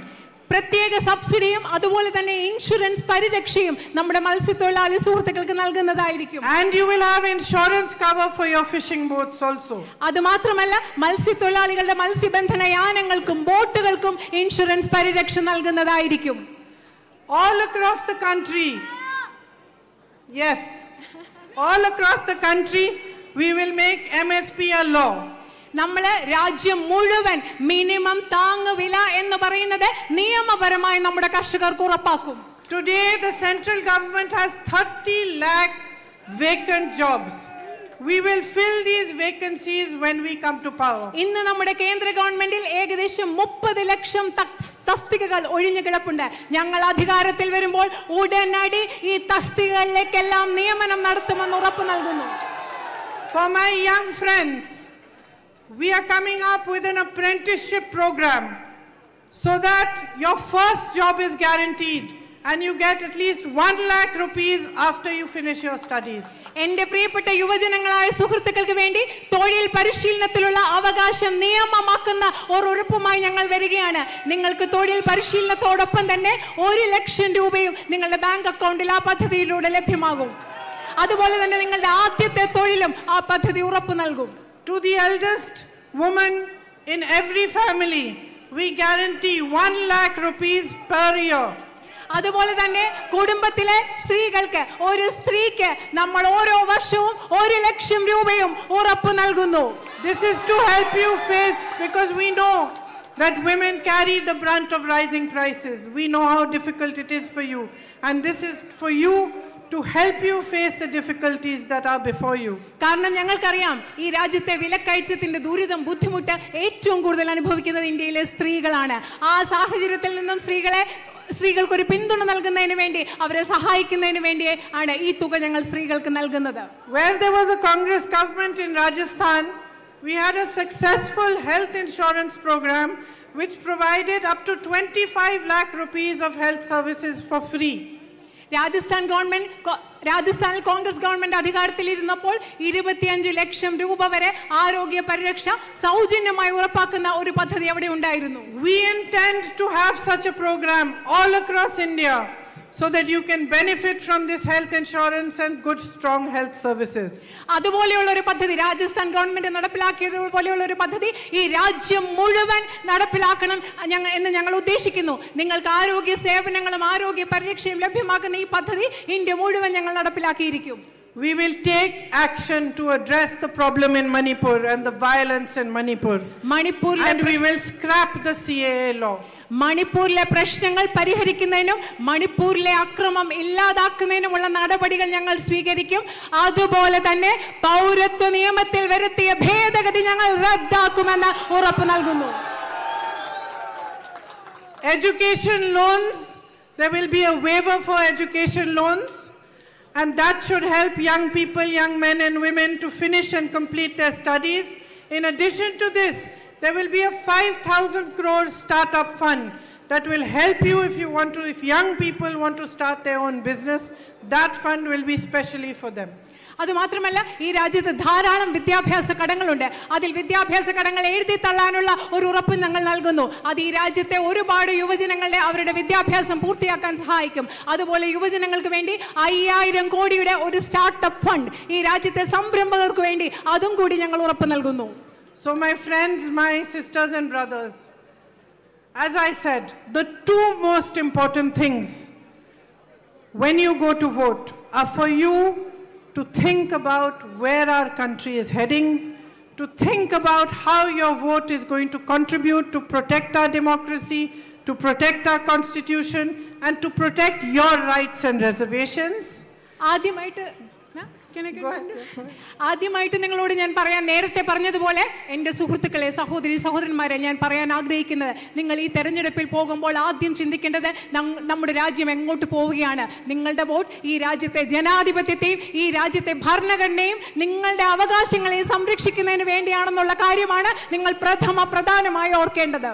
പ്രത്യേക സബ്സിഡിയും അതുപോലെ തന്നെ ഇൻഷുറൻസ് പരിരക്ഷയും നമ്മുടെ മത്സ്യത്തൊഴിലാളി സുഹൃത്തുക്കൾക്ക് നൽകുന്നതായിരിക്കും. And you will have insurance cover for your fishing boats also. അത് മാത്രമല്ല, മത്സ്യത്തൊഴിലാളികളുടെ മത്സ്യബന്ധന യാനങ്ങൾക്കും ബോട്ടുകൾക്കും ഇൻഷുറൻസ് പരിരക്ഷ നൽകുന്നതായിരിക്കും. All across the country, yes, all across the country we will make MSP a law. നമ്മള് രാജ്യം മുഴുവൻ മിനിമം താങ്ങുവില എന്ന് പറയുന്നത് നിയമപരമായി നമ്മുടെ കർഷകർക്ക് ഉറപ്പാക്കും. Today the central government has 30 lakh vacant jobs. We will fill these vacancies when we come to power. ഇന്ന് നമ്മുടെ കേന്ദ്ര ഗവൺമെന്റിൽ ഏകദേശം 30 ലക്ഷം തസ്തികകൾ ഒഴിഞ്ഞു കിടപ്പുണ്ട്. ഞങ്ങൾ അധികാരത്തിൽ വരുമ്പോൾ ഉടനടി ഈ തസ്തികകളിലേക്കെല്ലാം നിയമനം നടത്തുമെന്ന് ഉറപ്പ് നൽകുന്നു. For my young friends, we are coming up with an apprenticeship program so that your first job is guaranteed and you get at least 1 lakh rupees after you finish your studies. എന്റെ പ്രിയപ്പെട്ട യുവജനങ്ങളായ സുഹൃത്തുക്കൾക്ക് വേണ്ടി തൊഴിൽ പരിശീലനത്തിലുള്ള അവകാശം നിയമമാക്കുന്ന ഒരു ഉറപ്പുമായി ഞങ്ങൾ വരികയാണ്. നിങ്ങൾക്ക് തൊഴിൽ പരിശീലനത്തോടൊപ്പം തന്നെ 1 ലക്ഷം രൂപയും നിങ്ങളുടെ ബാങ്ക് അക്കൗണ്ടിൽ ആ പദ്ധതിയിലൂടെ ലഭ്യമാകും. അതുപോലെ തന്നെ നിങ്ങളുടെ ആദ്യത്തെ തൊഴിലും ആ പദ്ധതി ഉറപ്പ് നൽകും. To the eldest woman in every family, we guarantee 1 lakh rupees per year. അതുപോലെ തന്നെ കുടുംബത്തിലെ സ്ത്രീകൾക്ക്, ഒരു സ്ത്രീക്ക് നമ്മൾ ഓരോ വർഷവും 1 ലക്ഷം രൂപയും ഉറപ്പ് നൽകുന്നു. This is to help you face, because we know that women carry the brunt of rising prices. We know how difficult it is for you, and this is for you to help you face the difficulties that are before you. കാരണം ഞങ്ങൾക്കറിയാം, ഈ രാജ്യത്തെ വിലക്കയറ്റത്തിന്റെ ദുരിതം, ബുദ്ധിമുട്ട് ഏറ്റവും കൂടുതൽ അനുഭവിക്കുന്നത് ഇന്ത്യയിലെ സ്ത്രീകളാണ്. ആ സാഹചര്യത്തിൽ നിന്നും സ്ത്രീകൾക്ക് ഒരു പിന്തുണ നൽകുന്നതിന് വേണ്ടി, അവരെ സഹായിക്കുന്നതിന് വേണ്ടി ആണ് ഈ തുക ഞങ്ങൾ സ്ത്രീകൾക്ക് നൽകുന്നത്. Where there was a Congress government in Rajasthan, we had a successful health insurance program which provided up to 25 lakh rupees of health services for free. രാജസ്ഥാനിൽ കോൺഗ്രസ് ഗവൺമെന്റ് അധികാരത്തിലിരുന്നപ്പോൾ 25 ലക്ഷം രൂപ വരെ ആരോഗ്യ പരിരക്ഷ സൗജന്യമായി ഉറപ്പാക്കുന്ന ഒരു പദ്ധതി അവിടെ ഉണ്ടായിരുന്നു. We intend to have such a program all across India so that you can benefit from this health insurance and good strong health services. അതുപോലെയുള്ള ഒരു പദ്ധതി രാജസ്ഥാൻ ഗവൺമെന്റ് നടപ്പിലാക്കിയതുപോലെയുള്ള ഒരു പദ്ധതി ഈ രാജ്യം മുഴുവൻ നടപ്പിലാക്കണം എന്ന് ഞങ്ങൾ ഉദ്ദേശിക്കുന്നു. നിങ്ങൾക്ക് ആരോഗ്യ സേവനങ്ങളും ആരോഗ്യ പരിരക്ഷയും ലഭ്യമാക്കുന്ന ഈ പദ്ധതി ഇന്ത്യ മുഴുവൻ ഞങ്ങൾ നടപ്പിലാക്കിയിരിക്കും. We will take action to address the problem in Manipur and the violence in Manipur. And we will scrap the CAA law. മണിപ്പൂരിലെ പ്രശ്നങ്ങൾ പരിഹരിക്കുന്നതിനും മണിപ്പൂരിലെ അക്രമം ഇല്ലാതാക്കുന്നതിനുമുള്ള നടപടികൾ ഞങ്ങൾ സ്വീകരിക്കും. അതുപോലെ തന്നെ പൗരത്വ നിയമത്തിൽ വരുത്തിയ ഭേദഗതി ഞങ്ങൾ റദ്ദാക്കുമെന്ന് ഉറപ്പ് നൽകുന്നു. Education loans, there will be a waiver for education loans, and that should help young people, young men and women to finish and complete their studies. In addition to this, there will be a 5,000 crore startup fund that will help you if young people want to start their own business. That fund will be specially for them. അതുമാത്രമല്ല ഈ രാജ്യത്ത് ധാരാളം വിദ്യാഭ്യാസ കടങ്ങളുണ്ട്. അതിൽ വിദ്യാഭ്യാസ കടങ്ങൾ എഴുതി തള്ളാനുള്ള ഒരു ഉറപ്പ് ഞങ്ങൾ നൽകുന്നു. അത് ഈ രാജ്യത്തെ ഒരുപാട് യുവജനങ്ങളുടെ അവരുടെ വിദ്യാഭ്യാസം പൂർത്തിയാക്കാൻ സഹായിക്കും. അതുപോലെ യുവജനങ്ങൾക്ക് വേണ്ടി 5,000 കോടിയുടെ ഒരു സ്റ്റാർട്ടപ്പ് ഫണ്ട് ഈ രാജ്യത്തെ സംരംഭകർക്ക് വേണ്ടി അതും കൂടി ഞങ്ങൾ ഉറപ്പ് നൽകുന്നു. So my friends, my sisters and brothers, as I said, the two most important things when you go to vote are for you to think about where our country is heading, to think about how your vote is going to contribute to protect our democracy, to protect our constitution, and to protect your rights and reservations. ആദ്യമായിട്ട് നിങ്ങളോട് ഞാൻ പറയാൻ നേരത്തെ പറഞ്ഞതുപോലെ എൻ്റെ സുഹൃത്തുക്കളെ സഹോദരന്മാരെ ഞാൻ പറയാൻ ആഗ്രഹിക്കുന്നത്, നിങ്ങൾ ഈ തെരഞ്ഞെടുപ്പിൽ പോകുമ്പോൾ ആദ്യം ചിന്തിക്കേണ്ടത് നമ്മുടെ രാജ്യം എങ്ങോട്ട് പോവുകയാണ്. നിങ്ങളുടെ വോട്ട് ഈ രാജ്യത്തെ ജനാധിപത്യത്തെയും ഈ രാജ്യത്തെ ഭരണഘടനയും നിങ്ങളുടെ അവകാശങ്ങളെയും സംരക്ഷിക്കുന്നതിന് വേണ്ടിയാണെന്നുള്ള കാര്യമാണ് നിങ്ങൾ പ്രധാനമായി ഓർക്കേണ്ടത്.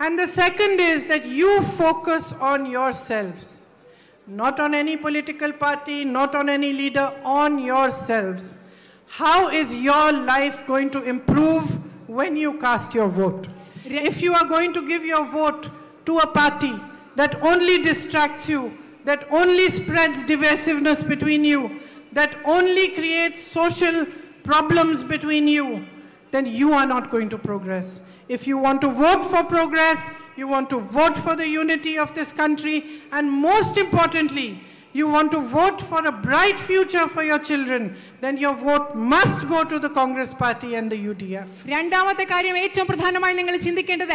And the second is that you focus on yourselves. Not on any political party, not on any leader, on yourselves. How is your life going to improve when you cast your vote? If you are going to give your vote to a party that only distracts you, that only spreads divisiveness between you, that only creates social problems between you, then you are not going to progress. If you want to vote for progress, you want to vote for the unity of this country, and most importantly, you want to vote for a bright future for your children, then your vote must go to the Congress party and the UDF. രണ്ടാമത്തെ കാര്യം ഏറ്റവും പ്രധാനമായി നിങ്ങൾ ചിന്തിക്കേണ്ടത്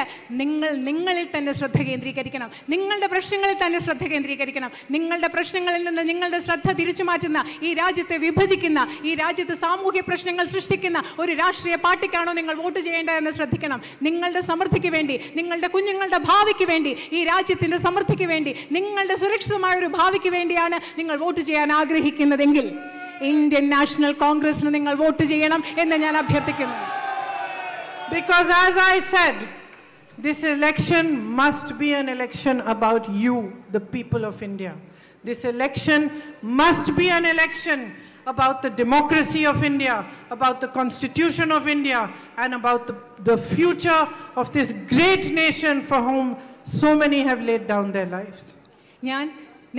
നിങ്ങളിൽ തന്നെ ശ്രദ്ധ കേന്ദ്രീകരിക്കണം. നിങ്ങളുടെ പ്രശ്നങ്ങളിൽ തന്നെ ശ്രദ്ധ കേന്ദ്രീകരിക്കണം. നിങ്ങളുടെ പ്രശ്നങ്ങളിൽ നിന്ന് നിങ്ങളുടെ ശ്രദ്ധ തിരിച്ചു മാറ്റുന്ന, ഈ രാജ്യത്തെ വിഭജിക്കുന്ന, ഈ രാജ്യത്ത് സാമൂഹ്യ പ്രശ്നങ്ങൾ സൃഷ്ടിക്കുന്ന ഒരു രാഷ്ട്രീയ പാർട്ടിക്കാണോ നിങ്ങൾ വോട്ട് ചെയ്യേണ്ടതെന്ന് ശ്രദ്ധിക്കണം. നിങ്ങളുടെ സമൃദ്ധിക്ക് വേണ്ടി, നിങ്ങളുടെ കുഞ്ഞുങ്ങളുടെ ഭാവിക്ക് വേണ്ടി, ഈ രാജ്യത്തിന്റെ സമൃദ്ധിക്ക് വേണ്ടി, നിങ്ങളുടെ സുരക്ഷിതമായ ഒരു ഭാവിക്ക് വേണ്ടിയാണ് നിങ്ങൾ വോട്ട് ചെയ്യാൻ ആഗ്രഹിക്കുന്നതെങ്കിൽ ഇന്ത്യൻ നാഷണൽ കോൺഗ്രസിന് നിങ്ങൾ വോട്ട് ചെയ്യണം എന്ന് ഞാൻ അഭ്യർത്ഥിക്കുന്നു. Because as I said, this election must be an election about you, the people of India. This election must be an election about the democracy of India, about the constitution of India, and about the future of this great nation for whom so many have laid down their lives. ഞാൻ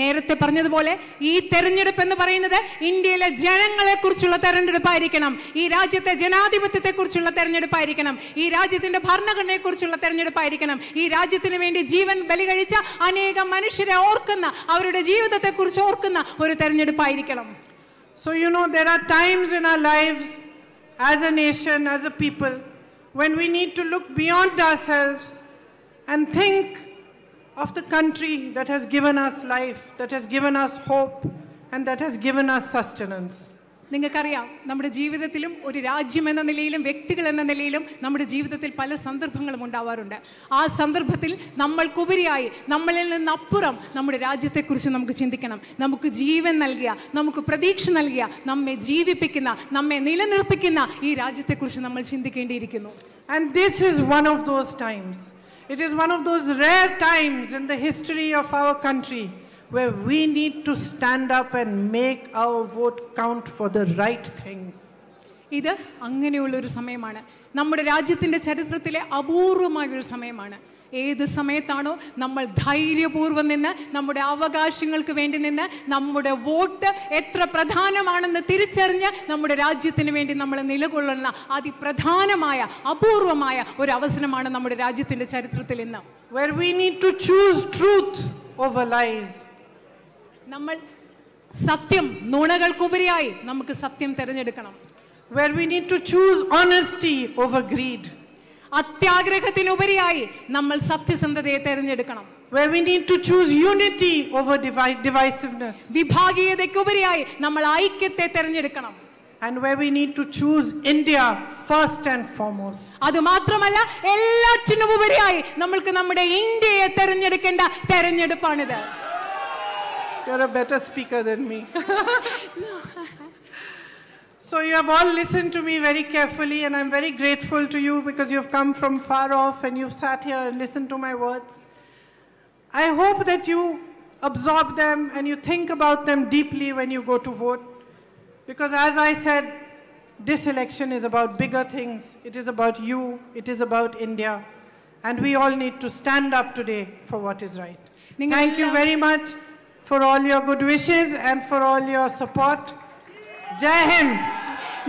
നേരത്തെ പറഞ്ഞതുപോലെ ഈ തെരഞ്ഞെടുപ്പ് എന്ന് പറയുന്നത് ഇന്ത്യയിലെ ജനങ്ങളെ കുറിച്ചുള്ള തെരഞ്ഞെടുപ്പായിരിക്കണം. ഈ രാജ്യത്തെ ജനാധിപത്യത്തെ കുറിച്ചുള്ള തെരഞ്ഞെടുപ്പായിരിക്കണം. ഈ രാജ്യത്തിന്റെ ഭരണഘടനയെ കുറിച്ചുള്ള തെരഞ്ഞെടുപ്പായിരിക്കണം. ഈ രാജ്യത്തിന് വേണ്ടി ജീവൻ ബലികഴിച്ച അനേകം മനുഷ്യരെ ഓർക്കുന്ന, അവരുടെ ജീവിതത്തെ കുറിച്ച് ഓർക്കുന്ന ഒരു തെരഞ്ഞെടുപ്പായിരിക്കണം. So there are times in our lives as a nation, as a people, when we need to look beyond ourselves and think of the country that has given us life, that has given us hope, and that has given us sustenance. നിങ്ങൾക്കറിയാം, നമ്മുടെ ജീവിതത്തിലും ഒരു രാജ്യം എന്ന നിലയിലും വ്യക്തികൾ എന്ന നിലയിലും നമ്മുടെ ജീവിതത്തിൽ പല സന്ദർഭങ്ങളും ഉണ്ടാവാറുണ്ട്. ആ സന്ദർഭത്തിൽ നമ്മൾക്കുപരിയായി, നമ്മളിൽ നിന്നപ്പുറം നമ്മുടെ രാജ്യത്തെക്കുറിച്ച് നമുക്ക് ചിന്തിക്കണം. നമുക്ക് ജീവൻ നൽകിയ, നമുക്ക് പ്രതീക്ഷ നൽകിയ, നമ്മെ ജീവിപ്പിക്കുന്ന, നമ്മെ നിലനിർത്തിക്കുന്ന ഈ രാജ്യത്തെക്കുറിച്ച് നമ്മൾ ചിന്തിക്കേണ്ടിയിരിക്കുന്നു. And this is one of those times. It is one of those rare times in the history of our country where we need to stand up and make our vote count for the right things. ഇത് അങ്ങനെയുള്ളൊരു സമയമാണ്. നമ്മുടെ രാജ്യത്തിൻ്റെ ചരിത്രത്തിലെ അപൂർവമായൊരു സമയമാണ്. ഏത് സമയത്താണോ നമ്മൾ ധൈര്യപൂർവ്വം നിന്ന് നമ്മുടെ അവകാശങ്ങൾക്ക് വേണ്ടി നിന്ന് നമ്മുടെ വോട്ട് എത്ര പ്രധാനമാണെന്ന് തിരിച്ചറിഞ്ഞ് നമ്മുടെ രാജ്യത്തിന് വേണ്ടി നമ്മൾ നിലകൊള്ളുന്ന അതിപ്രധാനമായ അപൂർവമായ ഒരു അവസരമാണ് നമ്മുടെ രാജ്യത്തിൻ്റെ ചരിത്രത്തിൽ ഇന്ന്. Where we need to choose truth over lies. നമ്മൾ സത്യം നുണകൾക്കുപരിയായി നമുക്ക് സത്യം തിരഞ്ഞെടുക്കണം. Where we need to choose honesty over greed. അത്യാഗ്രഹത്തിനുപരിയായി നമ്മൾ സത്യസന്ധതയെ തിരഞ്ഞെടുക്കണം. Where we need to choose unity over divisiveness. വിഭാഗീയതയ്ക്കുപരിയായി നമ്മൾ ഐക്യത്തെ തിരഞ്ഞെടുക്കണം. And where we need to choose India first and foremost. അത് മാത്രമല്ല എല്ലാറ്റിനുപരിയായി നമ്മൾക്ക് നമ്മുടെ ഇന്ത്യയെ തിരഞ്ഞെടുക്കേണ്ട തെരഞ്ഞെടുപ്പാണിത്. You're a better speaker than me. So you have all listened to me very carefully, and I'm very grateful to you because you've come from far off and you've sat here and listened to my words. I hope that you absorb them and you think about them deeply when you go to vote. Because as I said, this election is about bigger things. It is about you. It is about India. And we all need to stand up today for what is right. Thank you very much for all your good wishes and for all your support. Jai Hind.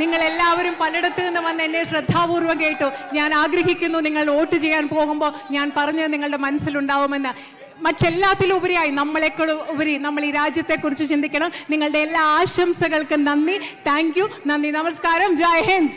നിങ്ങൾ എല്ലാവരും പലയിടത്തു നിന്ന് വന്ന് എന്നെ ശ്രദ്ധാപൂർവ്വം കേട്ടു. ഞാൻ ആഗ്രഹിക്കുന്നു നിങ്ങൾ വോട്ട് ചെയ്യാൻ പോകുമ്പോൾ ഞാൻ പറഞ്ഞത് നിങ്ങളുടെ മനസ്സിലുണ്ടാവുമെന്ന്. മറ്റെല്ലാത്തിലും ഉപരിയായി നമ്മളെക്കാളും ഉപരി നമ്മൾ ഈ രാജ്യത്തെക്കുറിച്ച് ചിന്തിക്കണം. നിങ്ങളുടെ എല്ലാ ആശംസകൾക്കും നന്ദി. Thank you. നന്ദി, നമസ്കാരം. ജയ് ഹിന്ദ്.